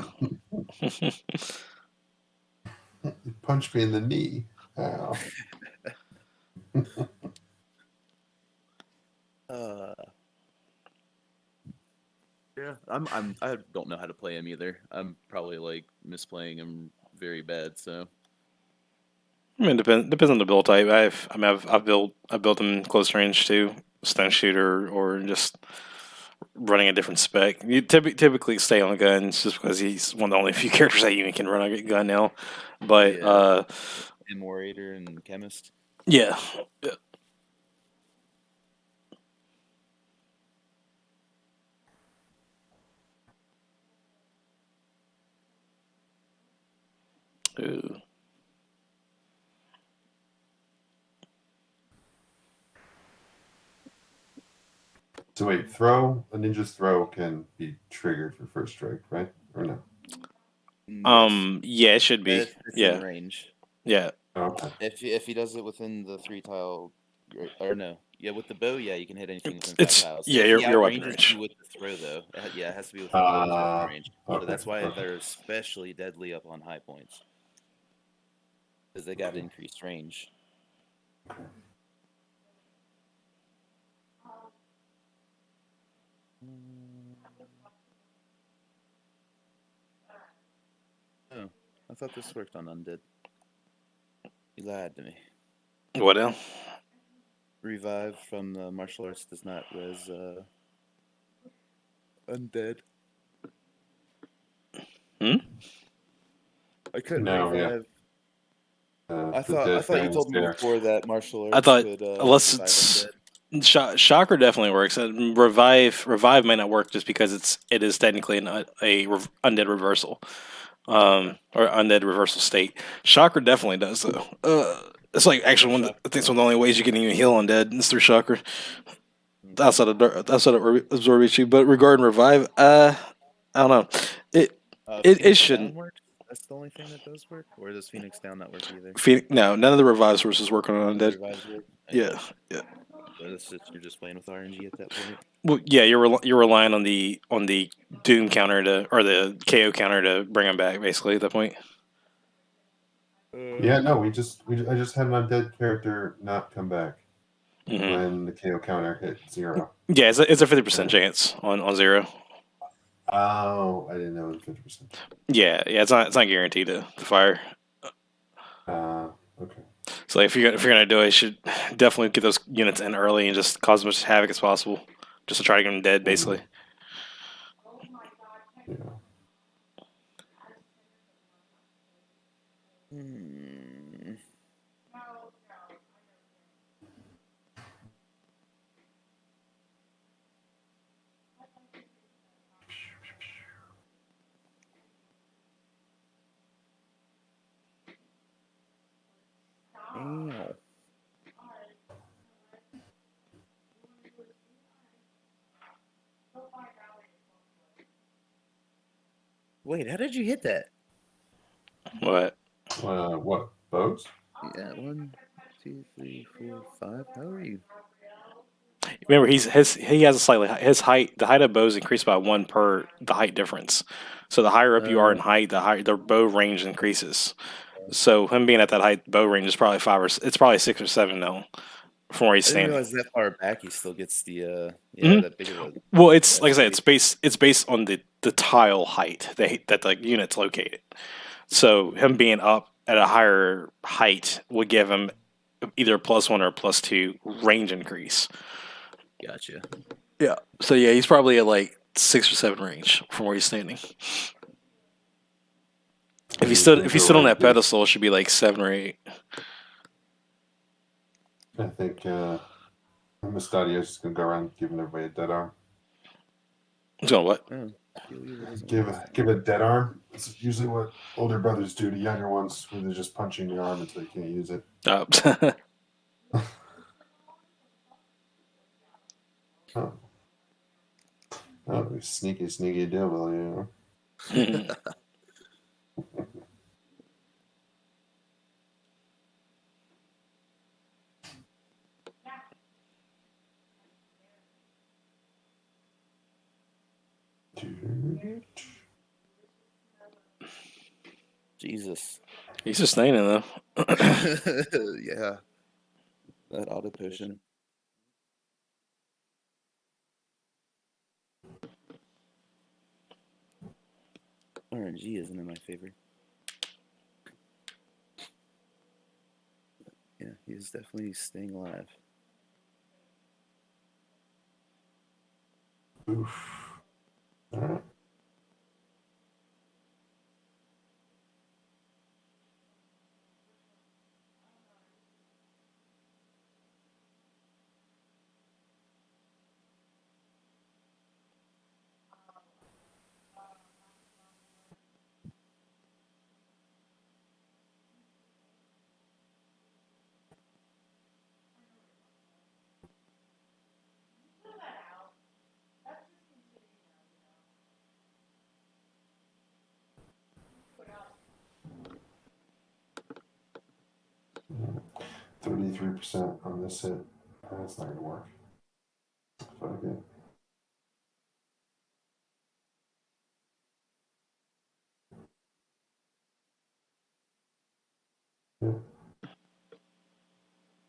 You punched me in the knee. Ow. Yeah, I don't know how to play him either. I'm probably like misplaying him very bad. So. I mean, depends on the build type. I've built him close range too, stun shooter, or just running a different spec. You typically stay on guns just because he's one of the only few characters that you can run a gun now. But yeah. Immolator and chemist. Yeah. Ooh. So wait, a ninja's throw can be triggered for first strike, right? Or no? Yeah, it should be. It's yeah. in range. Yeah. Oh, okay. If he does it within the 3 tile, or no, yeah, with the bow, yeah, you can hit anything within 5 It's tiles. yeah, you're weapon range. With the throw though, yeah, it has to be within weapon range. So Okay, that's why they're especially deadly up on high points because they got increased range. Oh, I thought this worked on undead. You lied to me. What else? Revive from the martial arts does not res undead. I couldn't revive. Yeah. I thought you told me before that martial arts. I thought could, unless it's shocker definitely works. Revive may not work just because it is technically a undead reversal, or undead reversal state. Shocker definitely does though. It's like actually I think it's one of the only ways you can even heal undead is through shocker. Outside of absorb issue, but regarding revive, I don't know. It shouldn't. That's the only thing that does work, or does Phoenix Down not work either? No, none of the revive sources work on undead. Yeah. So you're just playing with RNG at that point. Well, yeah, you're relying on the Doom counter or the KO counter to bring them back, basically at that point. Yeah, no, I just had an undead character not come back when the KO counter hit 0. Yeah, it's a 50% chance on 0. Oh, I didn't know it was 50%. Yeah, it's not guaranteed to fire. Okay. So if you're gonna do it, you should definitely get those units in early and just cause as much havoc as possible, just to try to get them dead, basically. Yeah. Ow. Wait, how did you hit that? What? What? Bows? Yeah, 1, 2, 3, 4, 5. How are you? Remember, he has a slightly the height of bows increased by 1 per the height difference. So the higher up you are in height, the bow range increases. So him being at that height, bow range is probably 6 or 7 now from where he's standing. I didn't realize that far back he still gets the that big of a. Well, it's like I said, it's based on the tile height that the unit's located. So him being up at a higher height would give him either +1 or +2 range increase. Gotcha. Yeah. So yeah, he's probably at like 6 or 7 range from where he's standing. If he stood on that pedestal, it should be like 7 or 8. I think Mustadio's just gonna go around giving everybody a dead arm. So what? Oh, Give a dead arm. It's usually what older brothers do to younger ones, where they're just punching your arm until you can't use it. Oh, sneaky devil, you know. Jesus. He's sustaining though. Yeah. That auto potion. RNG isn't in my favor. Yeah, he's definitely staying alive. Oof. All right. Mm. 33% on this hit. That's not gonna work. Fuck it.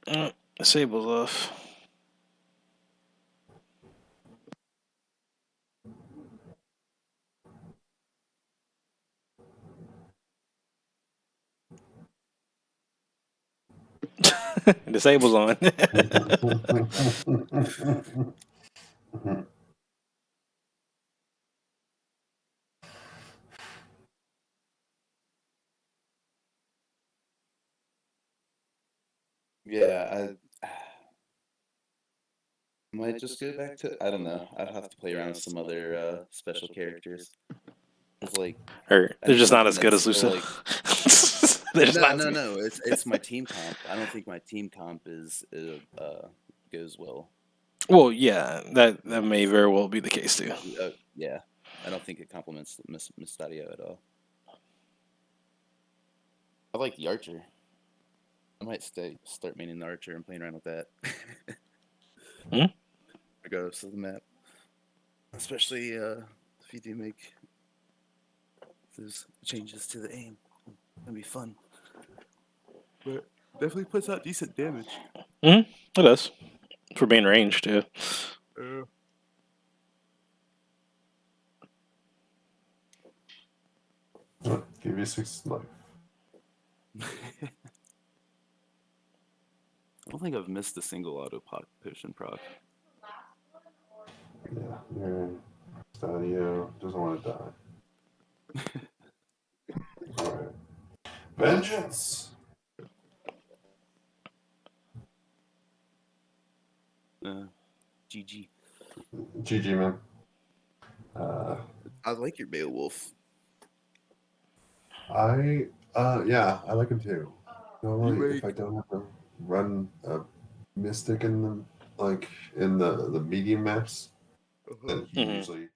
Yeah. Disable's off. Disable's on. Yeah, I might just go back to. I don't know. I'd have to play around with some other special characters. It's like Or they're just not as good as Lucia. Lucia. They're just not. No. It's my team comp. I don't think my team comp goes well. Well, yeah, that may very well be the case too. Yeah, I don't think it complements Mustadio at all. I like the archer. I might start maining the archer and playing around with that. Regardless of the map, especially if you do make those changes to the aim, that'd be fun. But definitely puts out decent damage. It does for being ranged too. Give you 6 life. I don't think I've missed a single auto potion proc. Yeah, you're in. Stadio doesn't want to die. All right. Vengeance! GG. GG, man. I like your Beowulf. I like him too. Normally, if I don't have to run a mystic in the medium maps, then he usually.